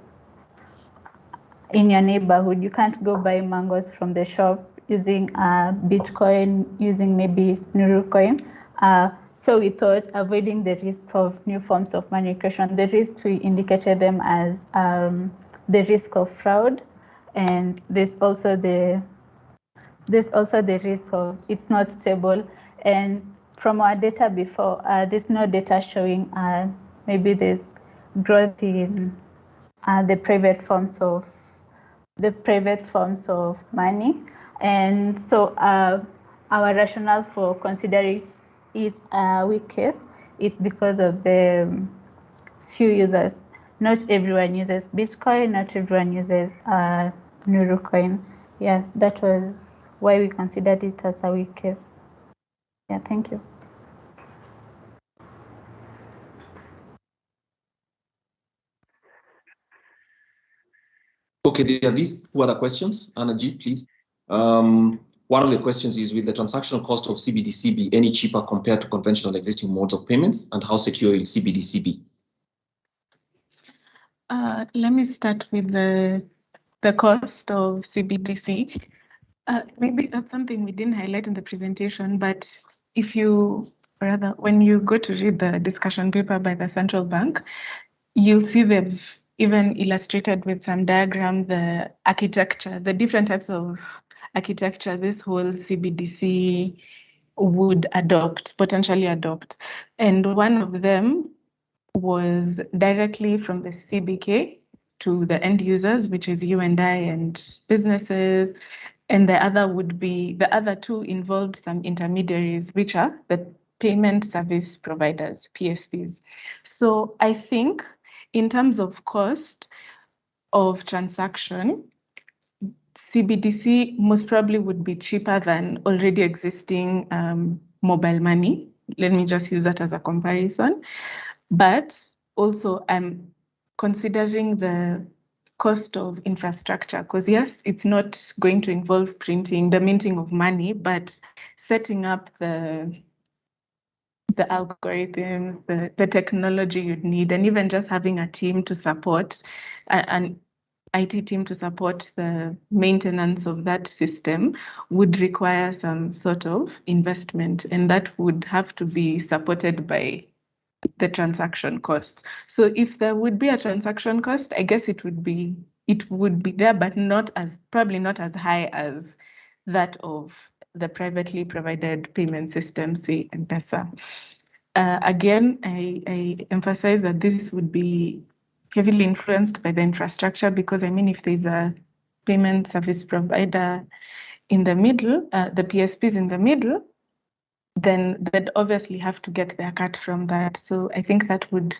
in your neighborhood, you can't go buy mangoes from the shop using Bitcoin, using maybe Nuru coin. So we thought avoiding the risk of new forms of money creation, the risk we indicated them as the risk of fraud, and there's also the risk of it's not stable. And from our data before, there's no data showing maybe there's growth in the private forms of money, and so our rationale for considering it a weak case is because of the few users. Not everyone uses Bitcoin, not everyone uses Nurucoin. Yeah, that was why we considered it as a weak case. Yeah, thank you. Okay, there are these two other questions. Anna G, please. One of the questions is, will the transactional cost of CBDC be any cheaper compared to conventional existing modes of payments, and how secure will CBDC be? Let me start with the cost of CBDC. Maybe that's something we didn't highlight in the presentation, but when you go to read the discussion paper by the central bank, you'll see they've even illustrated with some diagram the architecture, the different types of architecture this whole CBDC would potentially adopt. And one of them was directly from the CBK to the end users, which is you and I and businesses. And the other two involved some intermediaries, which are the payment service providers, PSPs. So I think in terms of cost of transaction, CBDC most probably would be cheaper than already existing mobile money. Let me just use that as a comparison. But also I'm considering the cost of infrastructure, because yes, it's not going to involve the minting of money, but setting up the algorithms, the technology you'd need, and even just having a team to support, an IT team to support the maintenance of that system would require some sort of investment, and that would have to be supported by the transaction costs. So if there would be a transaction cost, I guess it would be there, but probably not as high as that of the privately provided payment system, say M-Pesa. Again, I emphasize that this would be heavily influenced by the infrastructure, because I mean, if there's a payment service provider in the middle, the PSPs in the middle, then they'd obviously have to get their cut from that. So I think that would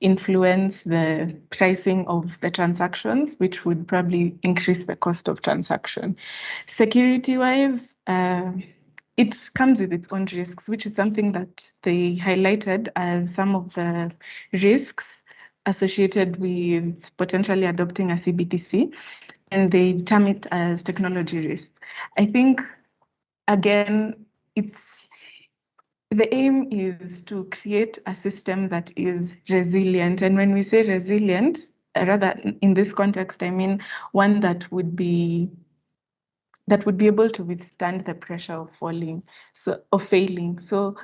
influence the pricing of the transactions, which would probably increase the cost of transaction. Security-wise, it comes with its own risks, which is something that they highlighted as some of the risks associated with potentially adopting a CBDC, and they term it as technology risks. I think, again, the aim is to create a system that is resilient. And when we say resilient, rather in this context, I mean one that would be able to withstand the pressure of failing. So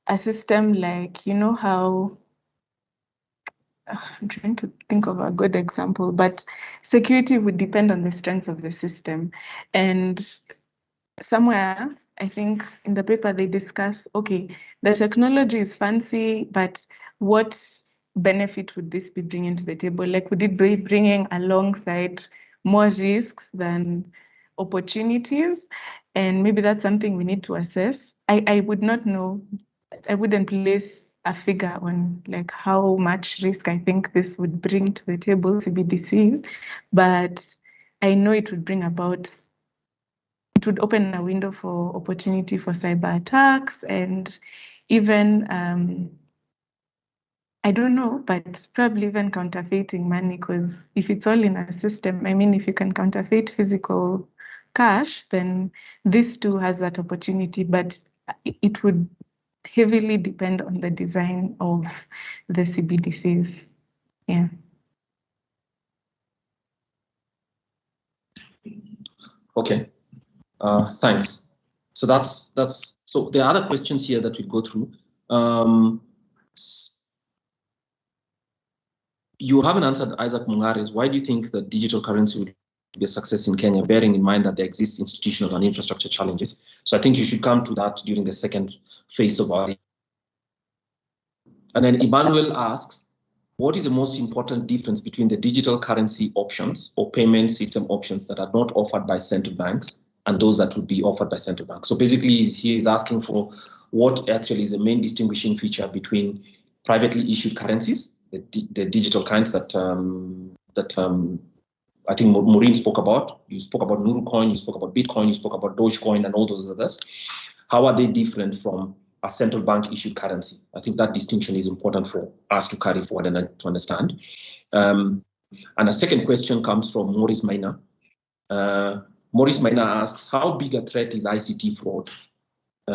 a system like, how, I'm trying to think of a good example, but security would depend on the strength of the system. And somewhere, I think in the paper they discuss, okay, the technology is fancy, but what benefit would this be bringing to the table? Like, would it be bringing alongside more risks than opportunities? And maybe that's something we need to assess. I would not know. I wouldn't place a figure on like how much risk I think this would bring to the table, CBDCs, but I know it would open a window for opportunity for cyber attacks, and even, I don't know, but probably even counterfeiting money, because if it's all in a system, I mean, if you can counterfeit physical cash, then this too has that opportunity, but it would heavily depend on the design of the CBDCs. Yeah. Okay. Thanks. So so there are other questions here that we'll go through. You haven't answered Isaac Mungare's. Why do you think that digital currency will be a success in Kenya, bearing in mind that there exist institutional and infrastructure challenges. So I think you should come to that during the second phase of our. And then Emmanuel asks, what is the most important difference between the digital currency options or payment system options that are not offered by central banks and those that would be offered by central banks? So basically, he is asking for what actually is the main distinguishing feature between privately issued currencies, the digital kinds that I think Maureen spoke about. You spoke about Nuru coin, you spoke about Bitcoin, you spoke about Dogecoin and all those others. How are they different from a central bank issued currency? I think that distinction is important for us to carry forward and to understand. And a second question comes from Maurice Maina. Maurice Maina asks, how big a threat is ICT fraud,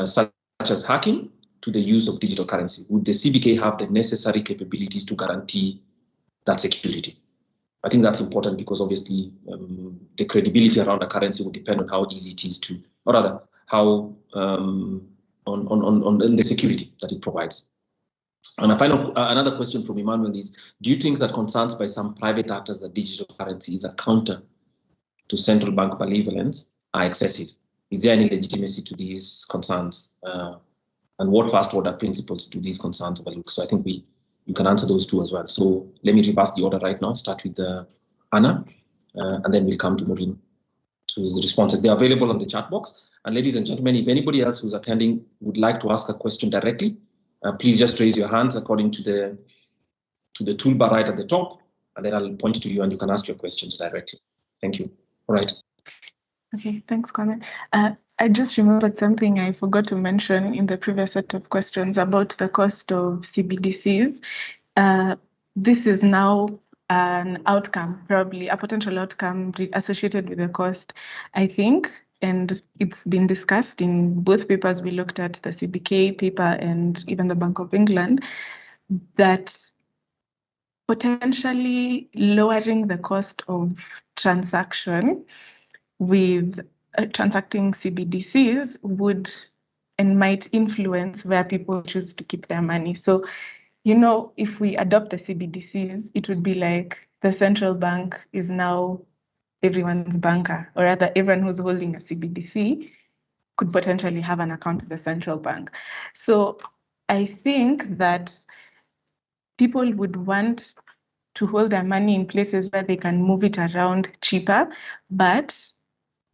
such as hacking, to the use of digital currency? Would the CBK have the necessary capabilities to guarantee that security? I think that's important because obviously the credibility around a currency will depend on how easy it is to, or rather, how on the security that it provides. And another question from Emmanuel is, do you think that concerns by some private actors that digital currency is a counter to central bank malevolence are excessive? Is there any legitimacy to these concerns? And what first order principles do these concerns overlook? So I think you can answer those two as well. So let me reverse the order right now, start with Anna, and then we'll come to Maureen to the responses. They're available on the chat box. And ladies and gentlemen, if anybody else who's attending would like to ask a question directly, please just raise your hands according to the toolbar right at the top, and then I'll point to you and you can ask your questions directly. Thank you. All right. Okay, thanks, Kwame. I just remembered something I forgot to mention in the previous set of questions about the cost of CBDCs. This is now an outcome, probably a potential outcome associated with the cost, I think, and it's been discussed in both papers we looked at, the CBK paper and even the Bank of England, that potentially lowering the cost of transaction with transacting CBDCs would and might influence where people choose to keep their money. So, you know, if we adopt the CBDCs, it would be like the central bank is now everyone's banker, or rather everyone who's holding a CBDC could potentially have an account with the central bank. So I think that people would want to hold their money in places where they can move it around cheaper, but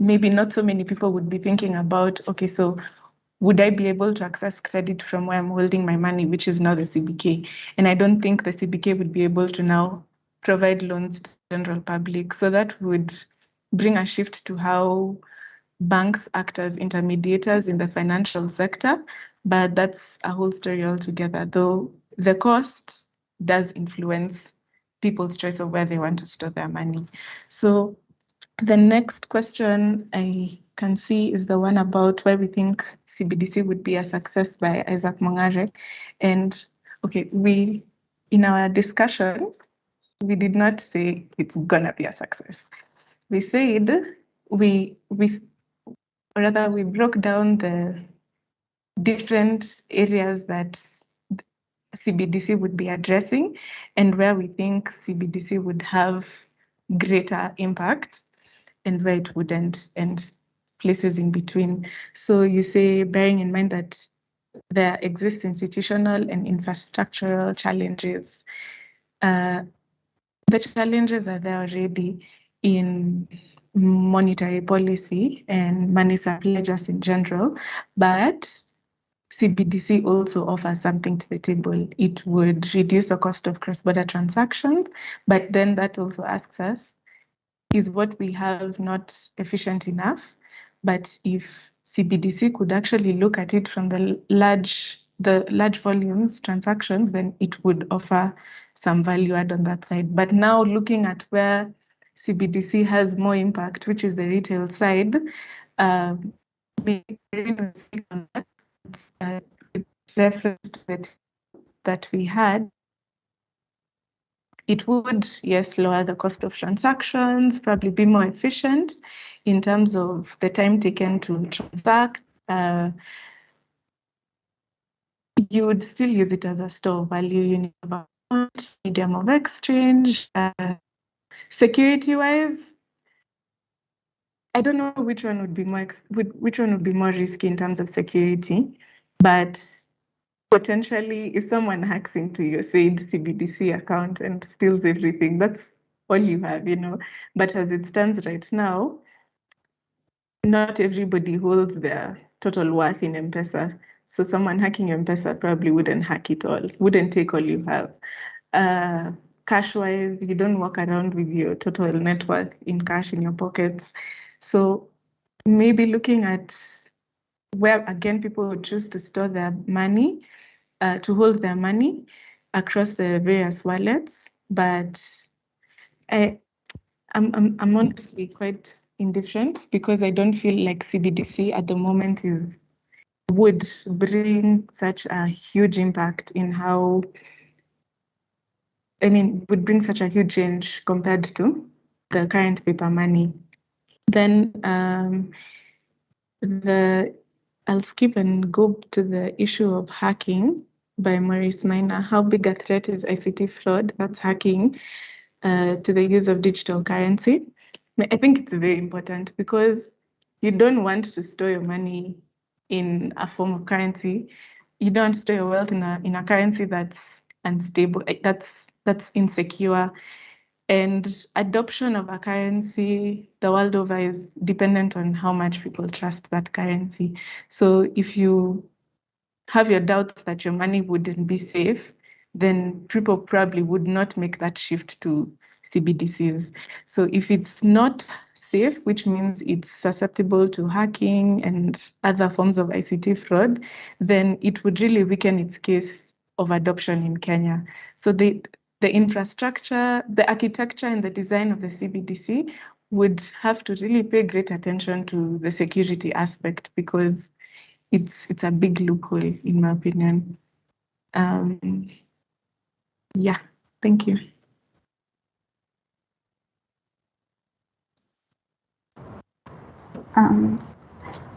maybe not so many people would be thinking about, okay, so would I be able to access credit from where I'm holding my money, which is now the CBK? And I don't think the CBK would be able to now provide loans to the general public. So that would bring a shift to how banks act as intermediators in the financial sector. But that's a whole story altogether, though the cost does influence people's choice of where they want to store their money. So the next question I can see is the one about where we think CBDC would be a success by Isaac Mongare. And okay, in our discussion, we did not say it's gonna be a success. We said we broke down the different areas that CBDC would be addressing and where we think CBDC would have greater impact and where it wouldn't, and places in between. So you say, bearing in mind that there exist institutional and infrastructural challenges. The challenges are there already in monetary policy and money supply just in general, but CBDC also offers something to the table. It would reduce the cost of cross-border transactions, but then that also asks us, is what we have not efficient enough? But if CBDC could actually look at it from the large volumes transactions, then it would offer some value add on that side. But now looking at where CBDC has more impact, which is the retail side, reference to it that we had, it would, yes, lower the cost of transactions, probably be more efficient in terms of the time taken to transact. You would still use it as a store of value. You need a medium of exchange. Security-wise, I don't know which one would be more risky in terms of security, but potentially if someone hacks into your said CBDC account and steals everything, that's all you have, you know. But as it stands right now, not everybody holds their total worth in M-Pesa. So someone hacking M-Pesa probably wouldn't hack it all, wouldn't take all you have. Cash-wise, you don't walk around with your total net worth in cash in your pockets. So maybe looking at where, again, people would choose to store their money, to hold their money across the various wallets. But I'm honestly quite indifferent because I don't feel like CBDC at the moment would bring such a huge impact in how, would bring such a huge change compared to the current paper money. Then I'll skip and go to the issue of hacking by Maurice Minor. How big a threat is ICT fraud? That's hacking to the use of digital currency. I think it's very important because you don't want to store your money in a form of currency. You don't store your wealth in a currency that's unstable, that's insecure. And adoption of a currency the world over is dependent on how much people trust that currency. So if you have your doubts that your money wouldn't be safe, then people probably would not make that shift to CBDCs. So if it's not safe, which means it's susceptible to hacking and other forms of ICT fraud, then it would really weaken its case of adoption in Kenya. So the infrastructure, the architecture and the design of the CBDC would have to really pay great attention to the security aspect because it's a big loophole in my opinion. Yeah, thank you.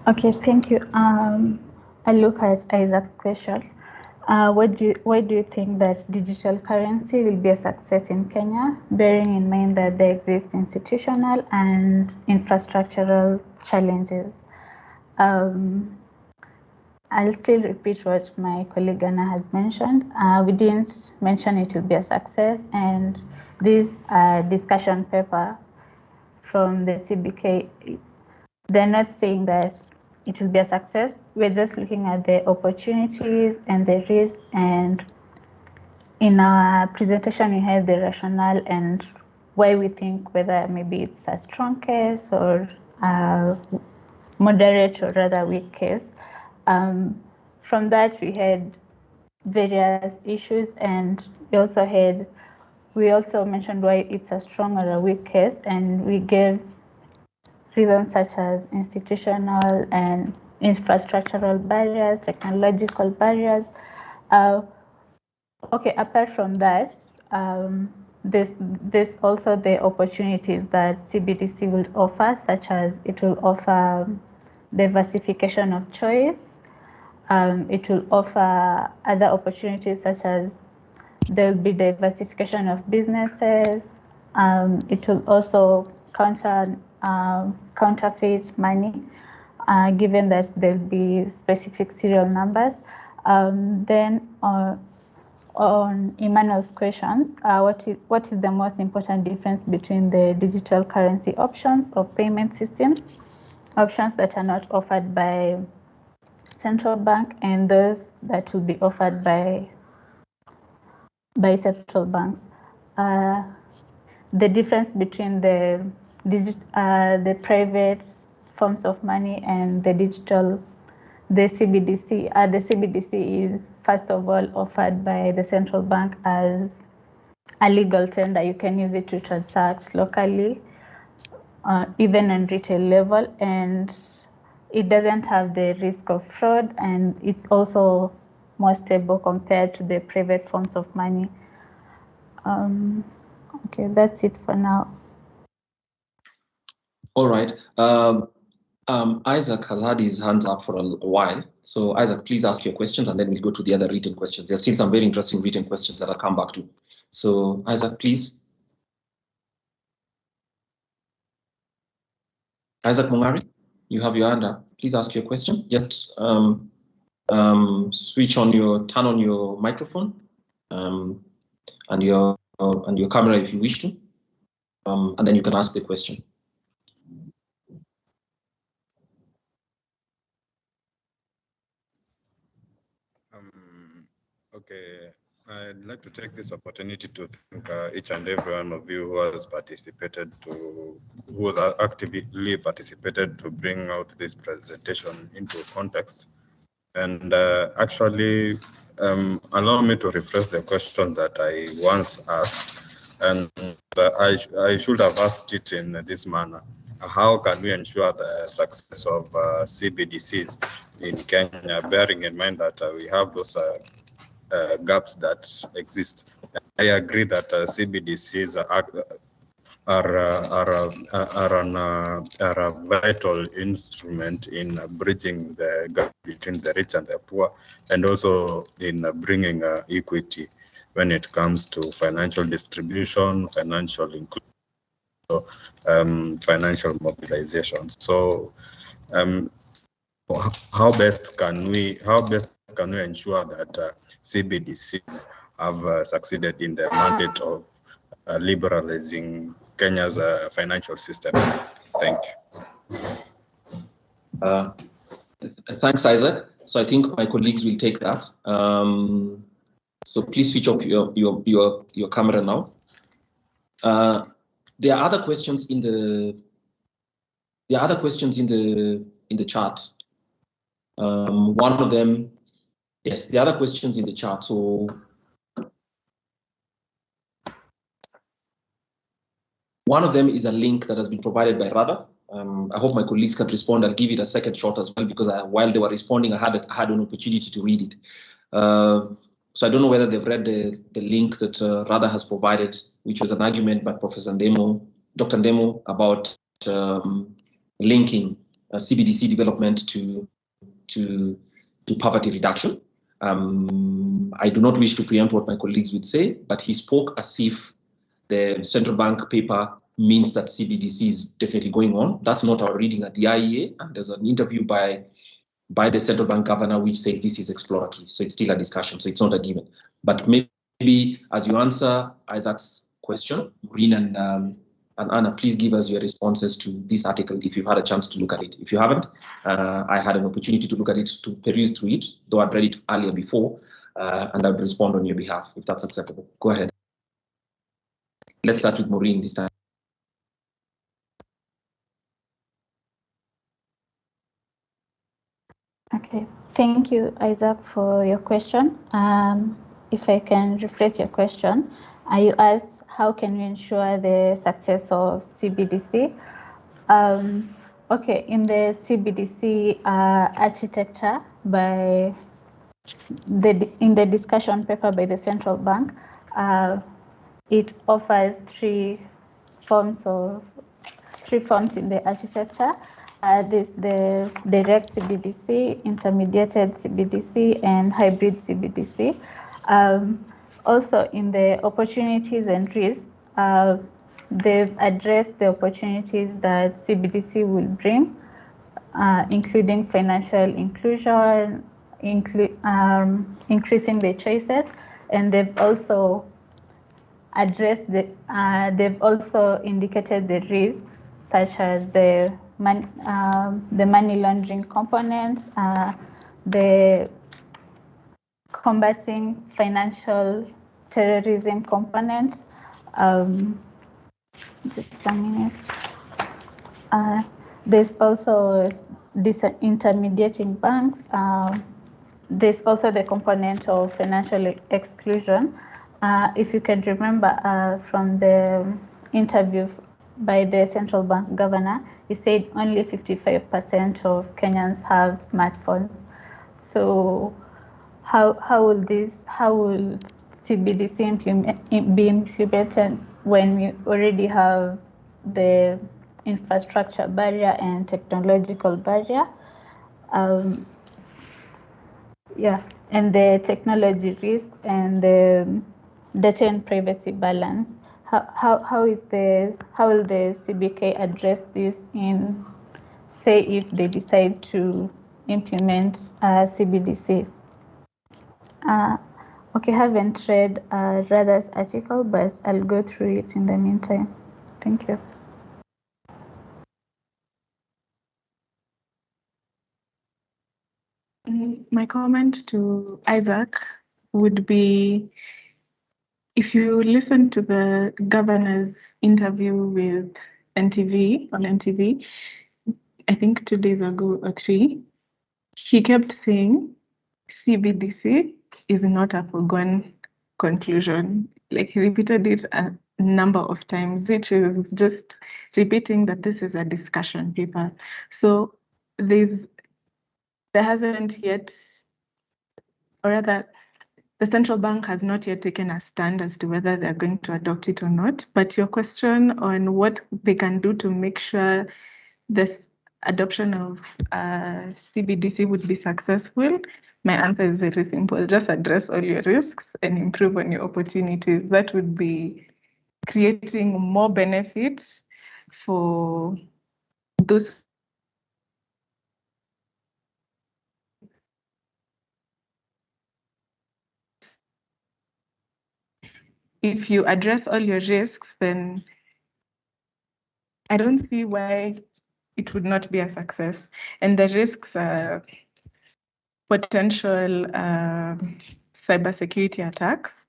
Okay, thank you. I look at Isaac's question. Why do you think that digital currency will be a success in Kenya, bearing in mind that there exist institutional and infrastructural challenges? I'll still repeat what my colleague Anna has mentioned. We didn't mention it will be a success, and this discussion paper from the CBK, they're not saying that it will be a success. We're just looking at the opportunities and the risks, and in our presentation we have the rationale and why we think whether maybe it's a strong case or a moderate or rather weak case. From that we had various issues, and we also mentioned why it's a strong or a weak case, and we gave reasons such as institutional and infrastructural barriers, technological barriers. Okay, apart from that, there's also the opportunities that CBDC will offer, such as it will offer diversification of choice. It will offer other opportunities such as there will be diversification of businesses. It will also counterfeit money, given that there'll be specific serial numbers. Then on Emmanuel's questions, what is the most important difference between the digital currency options of payment systems, options that are not offered by central bank, and those that will be offered by central banks? The difference between the private forms of money and the digital, the CBDC. The CBDC is first of all offered by the central bank as a legal tender. You can use it to transact locally, even on retail level, and it doesn't have the risk of fraud, and it's also more stable compared to the private forms of money. Okay, that's it for now. All right. Isaac has had his hands up for a while. So Isaac, please ask your questions and then we'll go to the other written questions. There's still some very interesting written questions that I'll come back to. So Isaac, please. Isaac Mungari, you have your hand up. Please ask your question. Just turn on your microphone and your camera if you wish to, and then you can ask the question. Okay, I'd like to take this opportunity to thank each and every one of you who has actively participated to bring out this presentation into context. And actually, allow me to rephrase the question that I once asked, and I should have asked it in this manner. How can we ensure the success of CBDCs in Kenya, bearing in mind that we have those gaps that exist? I agree that CBDCs are a vital instrument in bridging the gap between the rich and the poor, and also in bringing equity when it comes to financial distribution, financial inclusion, financial mobilization. So, how best can we ensure that CBDCs have succeeded in the mandate of liberalizing Kenya's financial system? Thank you. Thanks, Isaac. So I think my colleagues will take that. So please switch off your camera now. There are other questions in the chat. One of them, yes, the other questions in the chat. So one of them is a link that has been provided by Radha. I hope my colleagues can respond. I'll give it a second shot as well, because while they were responding, I had an opportunity to read it. So I don't know whether they've read the link that Radha has provided, which was an argument by Professor Ndemo, Dr. Ndemo, about linking CBDC development to poverty reduction. I do not wish to preempt what my colleagues would say, but he spoke as if the central bank paper means that CBDC is definitely going on. That's not our reading at the IEA, and there's an interview by the central bank governor which says this is exploratory, so it's still a discussion, so it's not a given. But maybe as you answer Isaac's question, Maureen and Anna, please give us your responses to this article if you've had a chance to look at it. If you haven't, I had an opportunity to look at it, to peruse through it, though I'd read it earlier before, and I would respond on your behalf if that's acceptable. Go ahead. Let's start with Maureen this time. Okay, thank you, Isaac, for your question. If I can rephrase your question, you asked how can we ensure the success of CBDC? Okay, in the CBDC architecture, in the discussion paper by the central bank, it offers three forms in the architecture. There's the direct CBDC, intermediated CBDC, and hybrid CBDC. Also, in the opportunities and risks, they've addressed the opportunities that CBDC will bring, including financial inclusion, increasing the choices, and they've also addressed they've also indicated the risks, such as the money laundering component, the combating financial terrorism component. Just a minute. There's also this intermediating banks. There's also the component of financial exclusion. If you can remember from the interview by the central bank governor, he said only 55% of Kenyans have smartphones. So how will CBDC be implemented when we already have the infrastructure barrier and technological barrier? Yeah, and the technology risk and the data and privacy balance. How will the CBK address this in say if they decide to implement CBDC. Okay, I haven't read Radha's article, but I'll go through it in the meantime. Thank you. My comment to Isaac would be, if you listen to the governor's interview with NTV, on NTV, I think 2 days ago or 3, he kept saying CBDC is not a foregone conclusion. Like, he repeated it a number of times, which is just repeating that this is a discussion paper. So there hasn't yet, or rather, the central bank has not yet taken a stand as to whether they're going to adopt it or not. But your question on what they can do to make sure this adoption of CBDC would be successful, my answer is very simple. Just address all your risks and improve on your opportunities. That would be creating more benefits for those. If you address all your risks, then I don't see why it would not be a success. And the risks are potential cybersecurity attacks,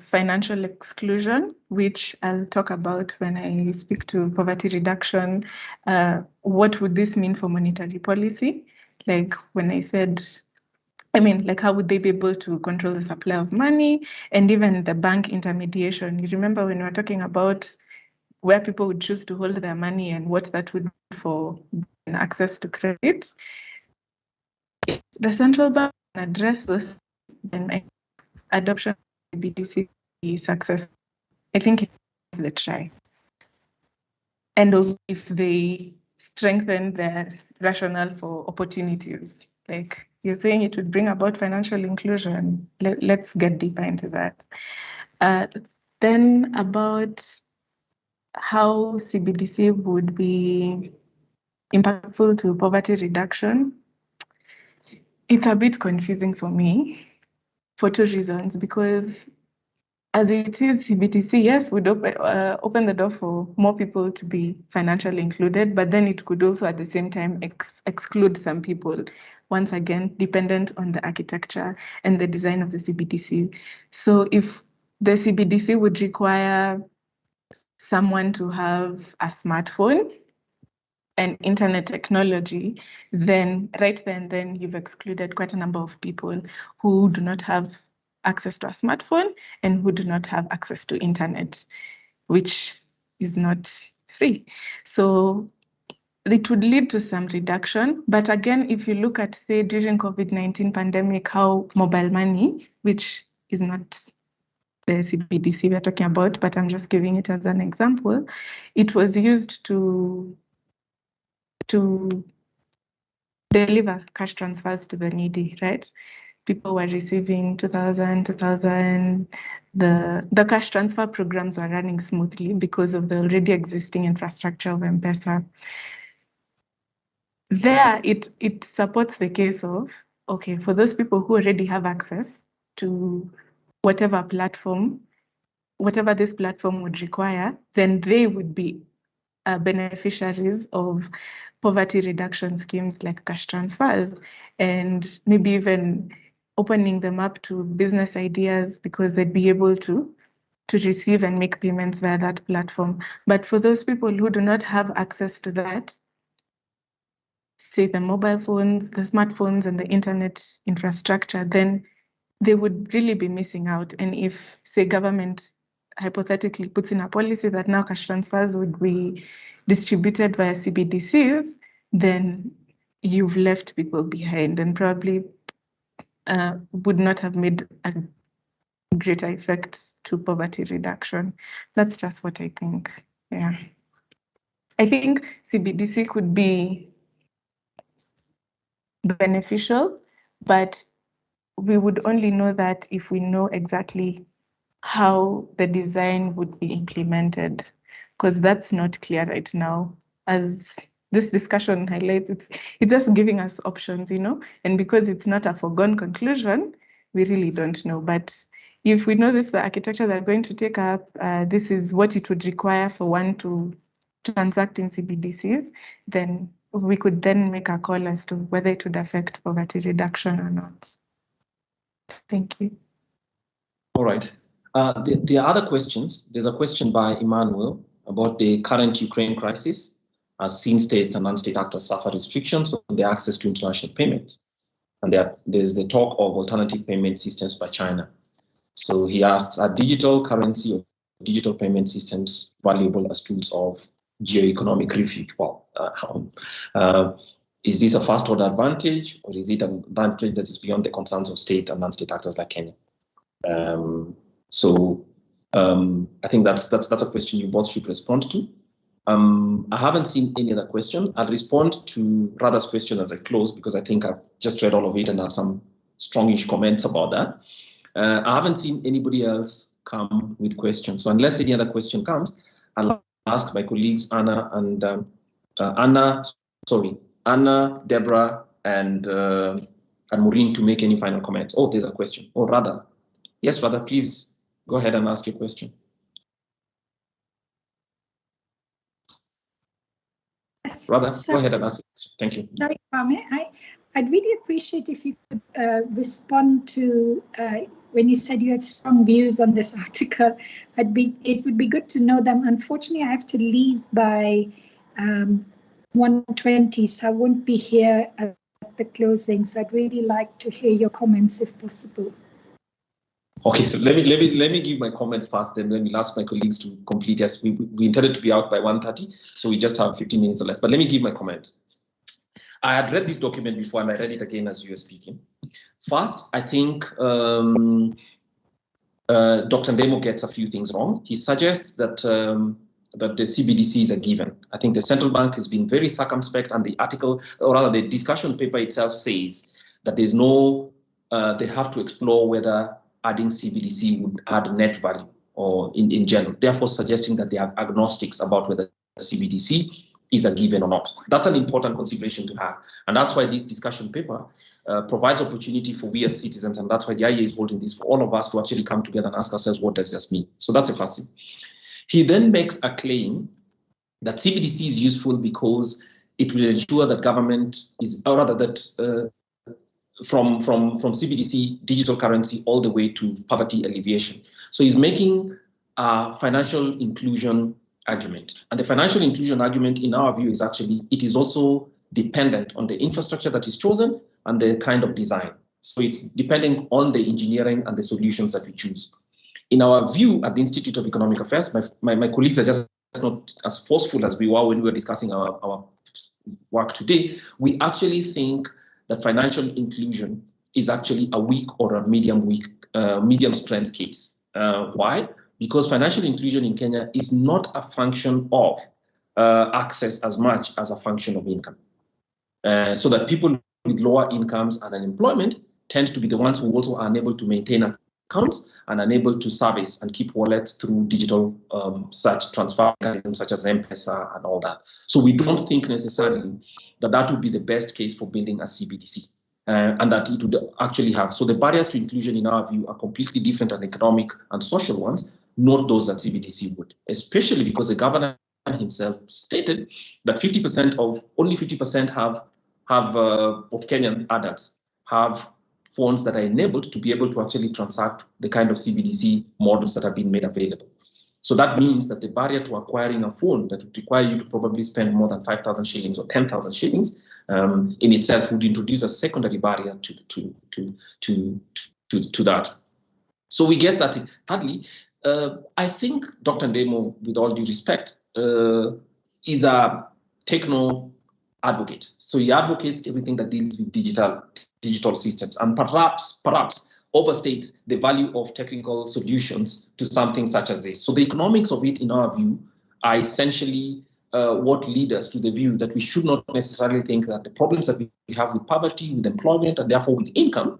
financial exclusion, which I'll talk about when I speak to poverty reduction. What would this mean for monetary policy? Like when I said, like how would they be able to control the supply of money and even the bank intermediation? You remember when we were talking about where people would choose to hold their money and what that would do for access to credit. If the central bank can address this, then adoption of Cbdc is success. I think it's the try. And also if they strengthen their rationale for opportunities, like you're saying it would bring about financial inclusion. Let's get deeper into that. Then about how CBDC would be impactful to poverty reduction. It's a bit confusing for me for 2 reasons, because as it is, CBTC, yes, would open the door for more people to be financially included, but then it could also at the same time exclude some people, once again, dependent on the architecture and the design of the CBDC. So if the CBDC would require someone to have a smartphone and internet technology, then right then you've excluded quite a number of people who do not have access to a smartphone and who do not have access to internet, which is not free. So it would lead to some reduction. But again, if you look at, say, during COVID-19 pandemic, how mobile money, which is not the CBDC we're talking about, but I'm just giving it as an example, it was used to deliver cash transfers to the needy, right? People were receiving 2,000. The cash transfer programs were running smoothly because of the already existing infrastructure of M-Pesa. There, it supports the case of, okay, for those people who already have access to whatever platform, whatever this platform would require, then they would be beneficiaries of poverty reduction schemes like cash transfers, and maybe even opening them up to business ideas because they'd be able to receive and make payments via that platform. But for those people who do not have access to that, say the mobile phones, the smartphones, and the internet infrastructure, then they would really be missing out. And if, say, government hypothetically puts in a policy that now cash transfers would be distributed via CBDCs, then you've left people behind and probably would not have made a greater effect to poverty reduction. That's just what I think. Yeah. I think CBDC could be beneficial, but we would only know that if we know exactly how the design would be implemented, because that's not clear right now. As this discussion highlights, it's just giving us options, you know, and because it's not a foregone conclusion, we really don't know. But if we know this is the architecture they're going to take up, this is what it would require for one to transact in CBDCs, then we could then make a call as to whether it would affect poverty reduction or not. Thank you. All right. There are other questions. There's a question by Emmanuel about the current Ukraine crisis, as seen states and non-state actors suffer restrictions on their access to international payments. And there's the talk of alternative payment systems by China. So he asks, are digital currency or digital payment systems valuable as tools of geo-economic refuge? Well, is this a first-order advantage, or is it an advantage that is beyond the concerns of state and non-state actors like Kenya? I think that's a question you both should respond to. I haven't seen any other question. I'll respond to Radha's question as I close, because I think I've just read all of it and have some strongish comments about that. I haven't seen anybody else come with questions. So unless any other question comes, I'll ask my colleagues Anna, Deborah, and Maureen to make any final comments. Oh, there's a question. Oh, Radha. Yes, Radha, please go ahead and ask your question. Radha, go ahead and ask your question. Thank you. Sorry, Kwame. I'd really appreciate if you could respond to when you said you have strong views on this article. It would be good to know them. Unfortunately, I have to leave by 1:20, so I won't be here at the closing. So I'd really like to hear your comments if possible. Okay, let me give my comments first, then let me ask my colleagues to complete. Yes, we intended to be out by 1:30, so we just have 15 minutes or less. But let me give my comments. I had read this document before, and I read it again as you were speaking. First, I think Dr. Ndemo gets a few things wrong. He suggests that that the CBDC is a given. I think the central bank has been very circumspect, and the article, or rather the discussion paper itself, says that there's no, they have to explore whether adding CBDC would add net value or in general, therefore suggesting that they are agnostics about whether CBDC is a given or not. That's an important consideration to have. And that's why this discussion paper provides opportunity for we as citizens, and that's why the IEA is holding this, for all of us to actually come together and ask ourselves, what does this mean? So that's the first thing. He then makes a claim that CBDC is useful because it will ensure that government is, or rather that from CBDC, digital currency, all the way to poverty alleviation. So he's making a financial inclusion argument. And the financial inclusion argument, in our view, is actually, it is also dependent on the infrastructure that is chosen and the kind of design. So it's depending on the engineering and the solutions that we choose. In our view at the Institute of Economic Affairs, my colleagues are just not as forceful as we were when we were discussing our work today. We actually think that financial inclusion is actually a weak or a medium strength case. Why? Because financial inclusion in Kenya is not a function of access as much as a function of income. So that people with lower incomes and unemployment tend to be the ones who also are unable to maintain accounts and unable to service and keep wallets through digital such transfer mechanisms such as M-Pesa and all that. So we don't think necessarily that that would be the best case for building a CBDC. And that it would actually have. So the barriers to inclusion in our view are completely different and economic and social ones, not those that CBDC would, especially because the governor himself stated that only 50% of Kenyan adults have phones that are enabled to be able to actually transact the kind of CBDC models that have been made available. So that means that the barrier to acquiring a phone that would require you to probably spend more than 5,000 shillings or 10,000 shillings in itself would introduce a secondary barrier to that. So we guess that's it. Thirdly, I think Dr. Ndemo, with all due respect, is a techno advocate. So he advocates everything that deals with digital systems, and perhaps overstates the value of technical solutions to something such as this. So the economics of it, in our view, are essentially what lead us to the view that we should not necessarily think that the problems that we have with poverty, with employment, and therefore with income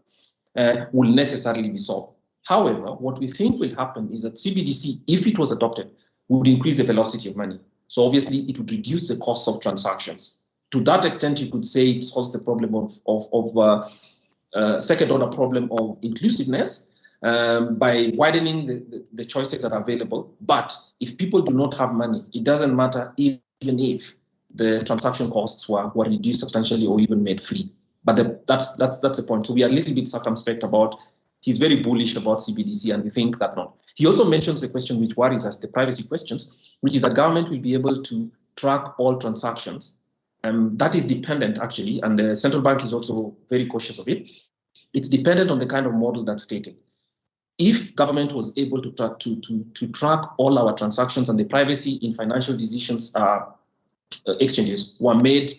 will necessarily be solved. However, what we think will happen is that CBDC, if it was adopted, would increase the velocity of money. So obviously, it would reduce the cost of transactions. To that extent, you could say it solves the problem of second-order problem of inclusiveness by widening the choices that are available. But if people do not have money, it doesn't matter even if the transaction costs were reduced substantially or even made free. But that's the point. So we are a little bit circumspect about. He's very bullish about CBDC, and we think that not. He also mentions a question which worries us, the privacy questions, which is that government will be able to track all transactions. That is dependent, actually, and the central bank is also very cautious of it. It's dependent on the kind of model that's stated. If government was able to track all our transactions and the privacy in financial decisions exchanges were made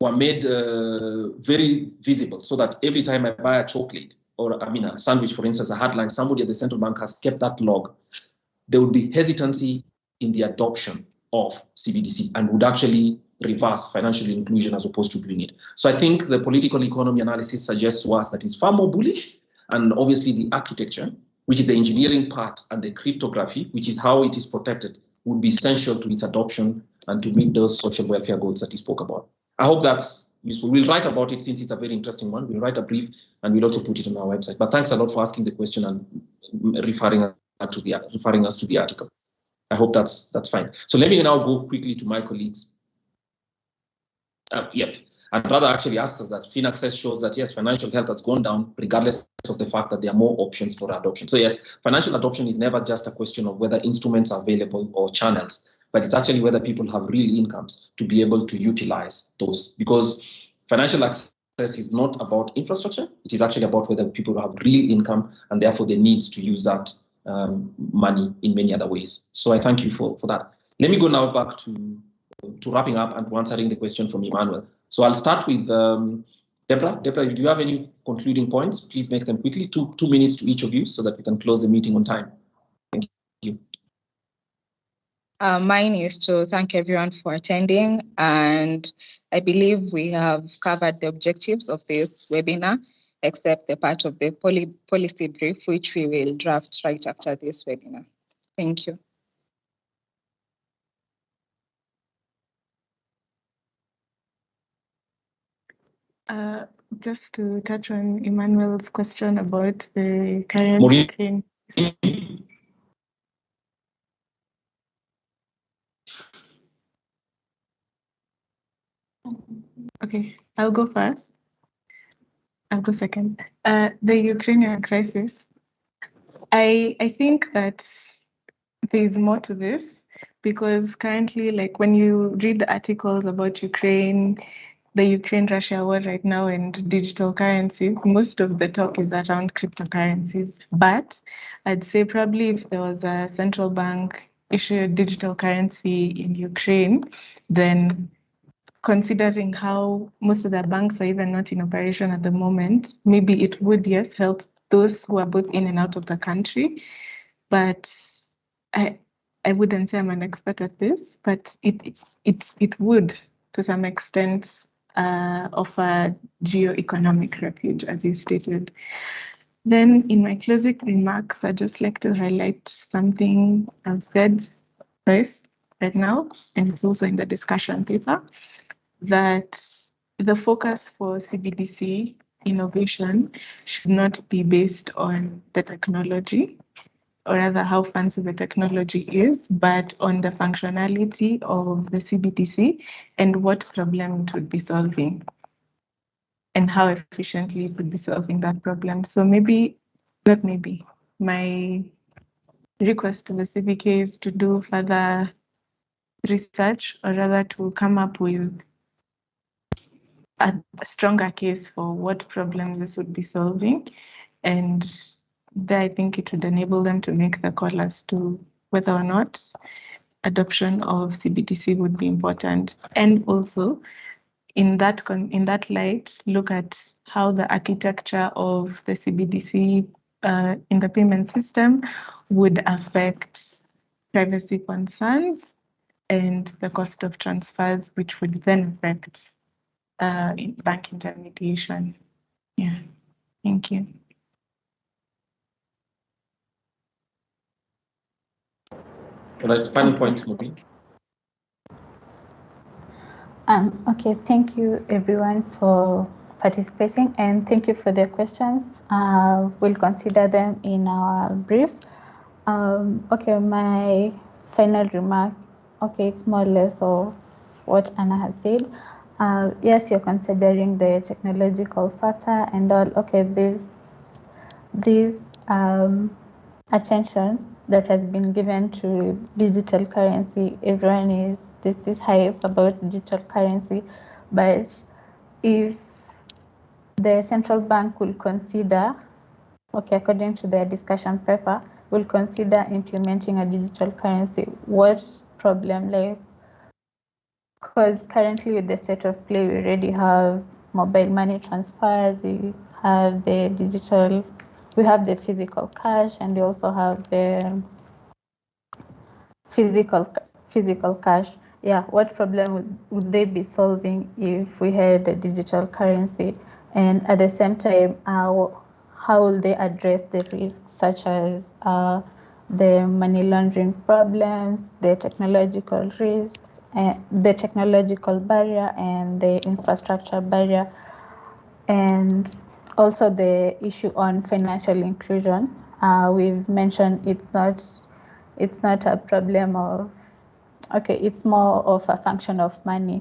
very visible, so that every time I buy a chocolate or a sandwich, for instance, a hardline, somebody at the central bank has kept that log, there would be hesitancy in the adoption of CBDC and would actually reverse financial inclusion as opposed to doing it. So I think the political economy analysis suggests to us that it's far more bullish, and obviously the architecture, which is the engineering part, and the cryptography, which is how it is protected, would be essential to its adoption and to meet those social welfare goals that he spoke about. I hope that's useful. We'll write about it since it's a very interesting one. We'll write a brief and we'll also put it on our website. But thanks a lot for asking the question and referring us to the article. I hope that's fine. So let me now go quickly to my colleagues. And rather actually asks us that FinAccess shows that yes, financial health has gone down regardless of the fact that there are more options for adoption. So yes, financial adoption is never just a question of whether instruments are available or channels, but it's actually whether people have real incomes to be able to utilize those. Because financial access is not about infrastructure, it is actually about whether people have real income and therefore the needs to use that money in many other ways. So I thank you for that. Let me go now back to wrapping up and answering the question from Emmanuel. So I'll start with Deborah. Deborah, do you have any concluding points? Please make them quickly, two minutes to each of you so that we can close the meeting on time. Thank you. Mine is to thank everyone for attending, and I believe we have covered the objectives of this webinar, except the part of the policy brief, which we will draft right after this webinar. Thank you. Just to touch on Emmanuel's question about the current Ukraine. Okay, I'll go first. I'll go second. The Ukrainian crisis. I think that there's more to this, because currently, like when you read the articles about Ukraine, the Ukraine-Russia war right now and digital currencies, most of the talk is around cryptocurrencies. But I'd say probably if there was a central bank issued digital currency in Ukraine, then considering how most of the banks are even not in operation at the moment, maybe it would, yes, help those who are both in and out of the country. But I wouldn't say I'm an expert at this, but it would, to some extent, offer geo-economic refuge, as you stated. Then in my closing remarks, I'd just like to highlight something I've said right now, and it's also in the discussion paper, that the focus for CBDC innovation should not be based on the technology, or rather how fancy the technology is, but on the functionality of the CBDC and what problem it would be solving and how efficiently it would be solving that problem. So my request to the CBK is to do further research, or rather to come up with a stronger case for what problems this would be solving. And there, I think it would enable them to make the call as to whether or not adoption of CBDC would be important. And also, in that light, look at how the architecture of the CBDC in the payment system would affect privacy concerns and the cost of transfers, which would then affect bank intermediation. Yeah, thank you. All right, final point, Mubin. Okay, thank you everyone for participating, and thank you for the questions. We'll consider them in our brief. Okay, my final remark, okay, it's more or less of what Anna has said. Yes, you're considering the technological factor and all. Okay, this attention that has been given to digital currency. Everyone is this hype about digital currency, but if the central bank will consider, okay, according to their discussion paper, will consider implementing a digital currency, what problem like? Because currently with the state of play, we already have mobile money transfers, we have the digital, we have the physical cash, and we also have the physical cash. Yeah, what problem would they be solving if we had a digital currency? And at the same time, how will they address the risks such as the money laundering problems, the technological risks, the technological barrier, and the infrastructure barrier, and also the issue on financial inclusion? We've mentioned it's not a problem of, okay, it's more of a function of money.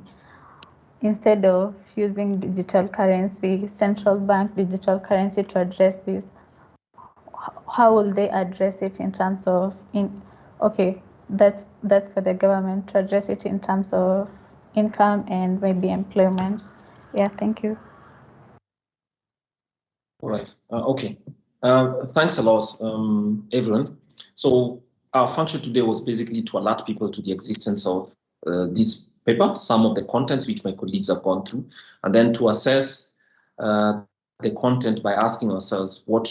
Instead of using digital currency, central bank digital currency to address this, how will they address it in terms of, okay, that's for the government to address it in terms of income and maybe employment. Yeah, thank you. All right. Okay. Thanks a lot, everyone. So our function today was basically to alert people to the existence of this paper, some of the contents which my colleagues have gone through, and then to assess the content by asking ourselves what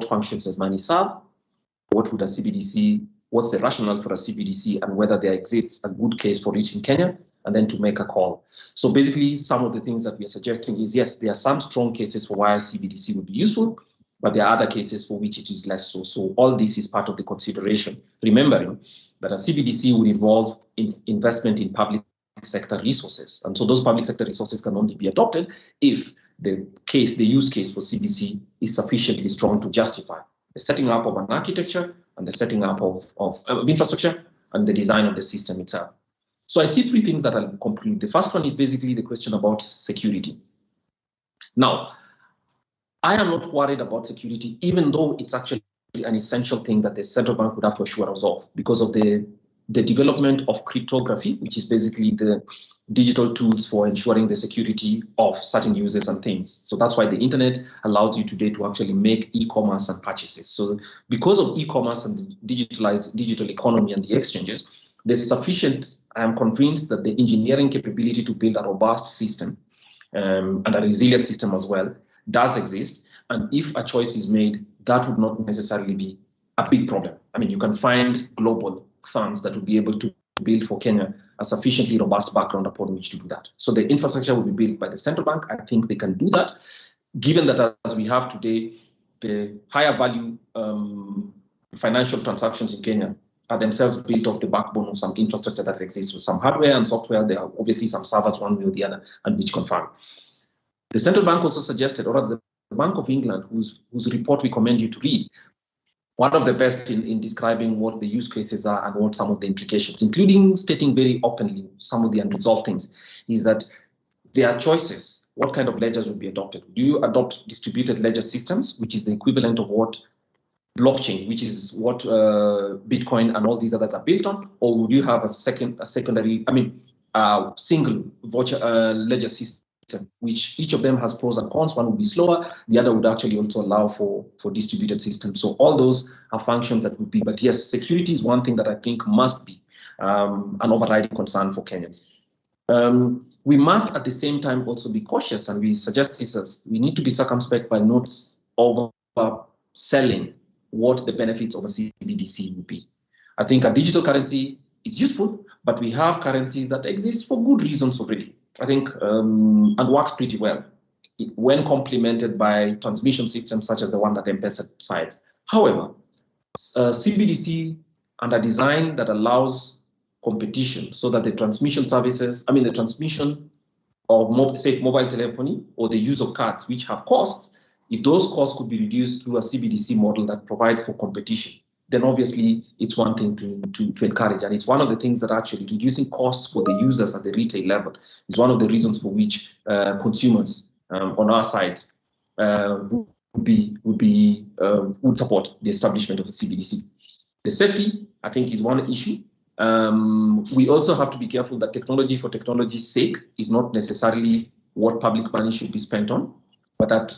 functions does money serve, what would a CBDC, what's the rationale for a CBDC, and whether there exists a good case for it in Kenya, and then to make a call. So basically, some of the things that we are suggesting is, yes, there are some strong cases for why a CBDC would be useful, but there are other cases for which it is less so. So all this is part of the consideration, remembering that a CBDC would involve investment in public sector resources. And so those public sector resources can only be adopted if the use case for CBDC is sufficiently strong to justify the setting up of an architecture and the setting up of infrastructure and the design of the system itself. So I see three things that I'll conclude. The first one is basically the question about security. Now, I am not worried about security, even though it's actually an essential thing that the central bank would have to assure us of because of the development of cryptography, which is basically the digital tools for ensuring the security of certain users and things. So that's why the internet allows you today to actually make e-commerce and purchases. So because of e-commerce and the digitalized digital economy and the exchanges, there's sufficient, I am convinced that the engineering capability to build a robust system and a resilient system as well does exist. And if a choice is made, that would not necessarily be a big problem. I mean, you can find global firms that would be able to build for Kenya a sufficiently robust background upon which to do that. So the infrastructure will be built by the central bank. I think they can do that, given that as we have today, the higher value financial transactions in Kenya are themselves built off the backbone of some infrastructure that exists with some hardware and software. There are obviously some servers one way or the other, and which confirm. The central bank also suggested, or rather the Bank of England, whose report we commend you to read, one of the best in describing what the use cases are and what some of the implications, including stating very openly some of the unresolved things, is that there are choices. What kind of ledgers would be adopted? Do you adopt distributed ledger systems, which is the equivalent of what blockchain, which is what Bitcoin and all these others are built on, or would you have a secondary, single ledger system, which each of them has pros and cons? One would be slower, the other would actually also allow for distributed systems. So all those are functions that would be, but yes, security is one thing that I think must be an overriding concern for Kenyans. We must at the same time also be cautious, and we suggest this as we need to be circumspect by not overselling what the benefits of a CBDC would be. I think a digital currency is useful, but we have currencies that exist for good reasons already, I think, and works pretty well when complemented by transmission systems such as the one that M-Pesa cites. However, CBDC and a design that allows competition so that the transmission services, the transmission mobile telephony or the use of cards, which have costs, if those costs could be reduced through a CBDC model that provides for competition, then obviously it's one thing to encourage. And it's one of the things that actually reducing costs for the users at the retail level is one of the reasons for which consumers on our side would support the establishment of a CBDC. The safety, I think, is one issue. We also have to be careful that technology for technology's sake is not necessarily what public money should be spent on, but that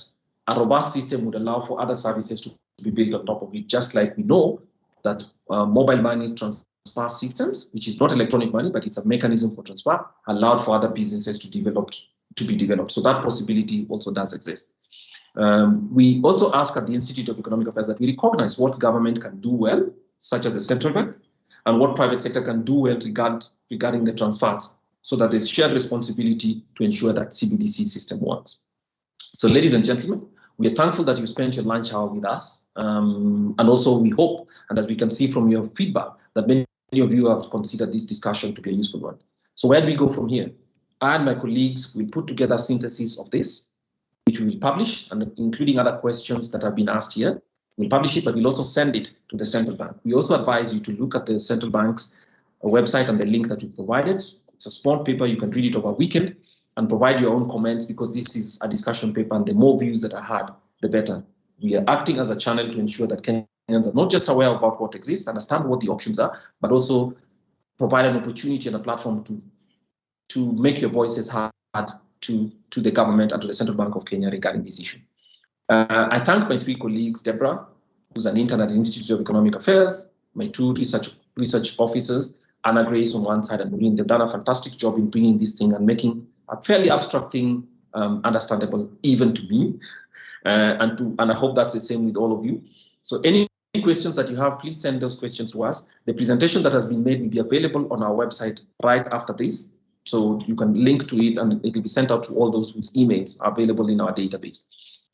a robust system would allow for other services to be built on top of it, just like we know that mobile money transfer systems, which is not electronic money, but it's a mechanism for transfer, allowed for other businesses to be developed. So that possibility also does exist. We also ask at the Institute of Economic Affairs that we recognize what government can do well, such as the central bank, and what private sector can do well regarding the transfers, so that there's shared responsibility to ensure that CBDC system works. So ladies and gentlemen, we are thankful that you spent your lunch hour with us. And also we hope, and as we can see from your feedback, that many of you have considered this discussion to be a useful one. So where do we go from here? I and my colleagues will put together a synthesis of this, which we will publish, and including other questions that have been asked here. We'll publish it, but we'll also send it to the central bank. We also advise you to look at the central bank's website and the link that we provided. It's a small paper, you can read it over a weekend and provide your own comments, because this is a discussion paper and the more views that are had, the better. We are acting as a channel to ensure that Kenyans are not just aware about what exists, understand what the options are, but also provide an opportunity and a platform to make your voices heard to the government and to the Central Bank of Kenya regarding this issue. I thank my three colleagues, Deborah, who's an intern at the Institute of Economic Affairs, my two research officers, Anna Grace on one side and Maureen. They've done a fantastic job in bringing this thing and making a fairly abstract thing understandable even to me. And I hope that's the same with all of you. So any questions that you have, please send those questions to us. The presentation that has been made will be available on our website right after this. So you can link to it and it will be sent out to all those whose emails are available in our database.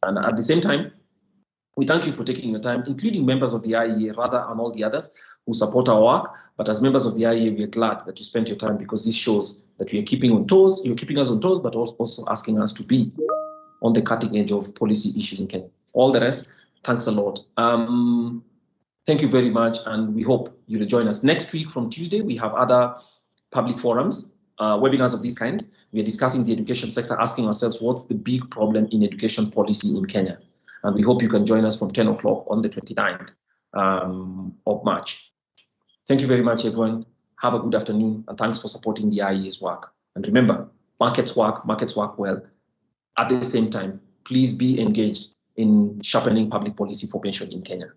And at the same time, we thank you for taking your time, including members of the IEA, rather, and all the others who support our work. But as members of the IEA, we are glad that you spent your time, because this shows that we are keeping on toes. You're keeping us on toes, but also asking us to be on the cutting edge of policy issues in Kenya. All the rest, thanks a lot. Thank you very much, and we hope you'll join us next week from Tuesday. We have other public forums, webinars of these kinds. We are discussing the education sector, asking ourselves what's the big problem in education policy in Kenya. And we hope you can join us from 10 o'clock on the 29th of March. Thank you very much, everyone. Have a good afternoon, and thanks for supporting the IEA's work. And remember, markets work well. At the same time, please be engaged in sharpening public policy formation in Kenya.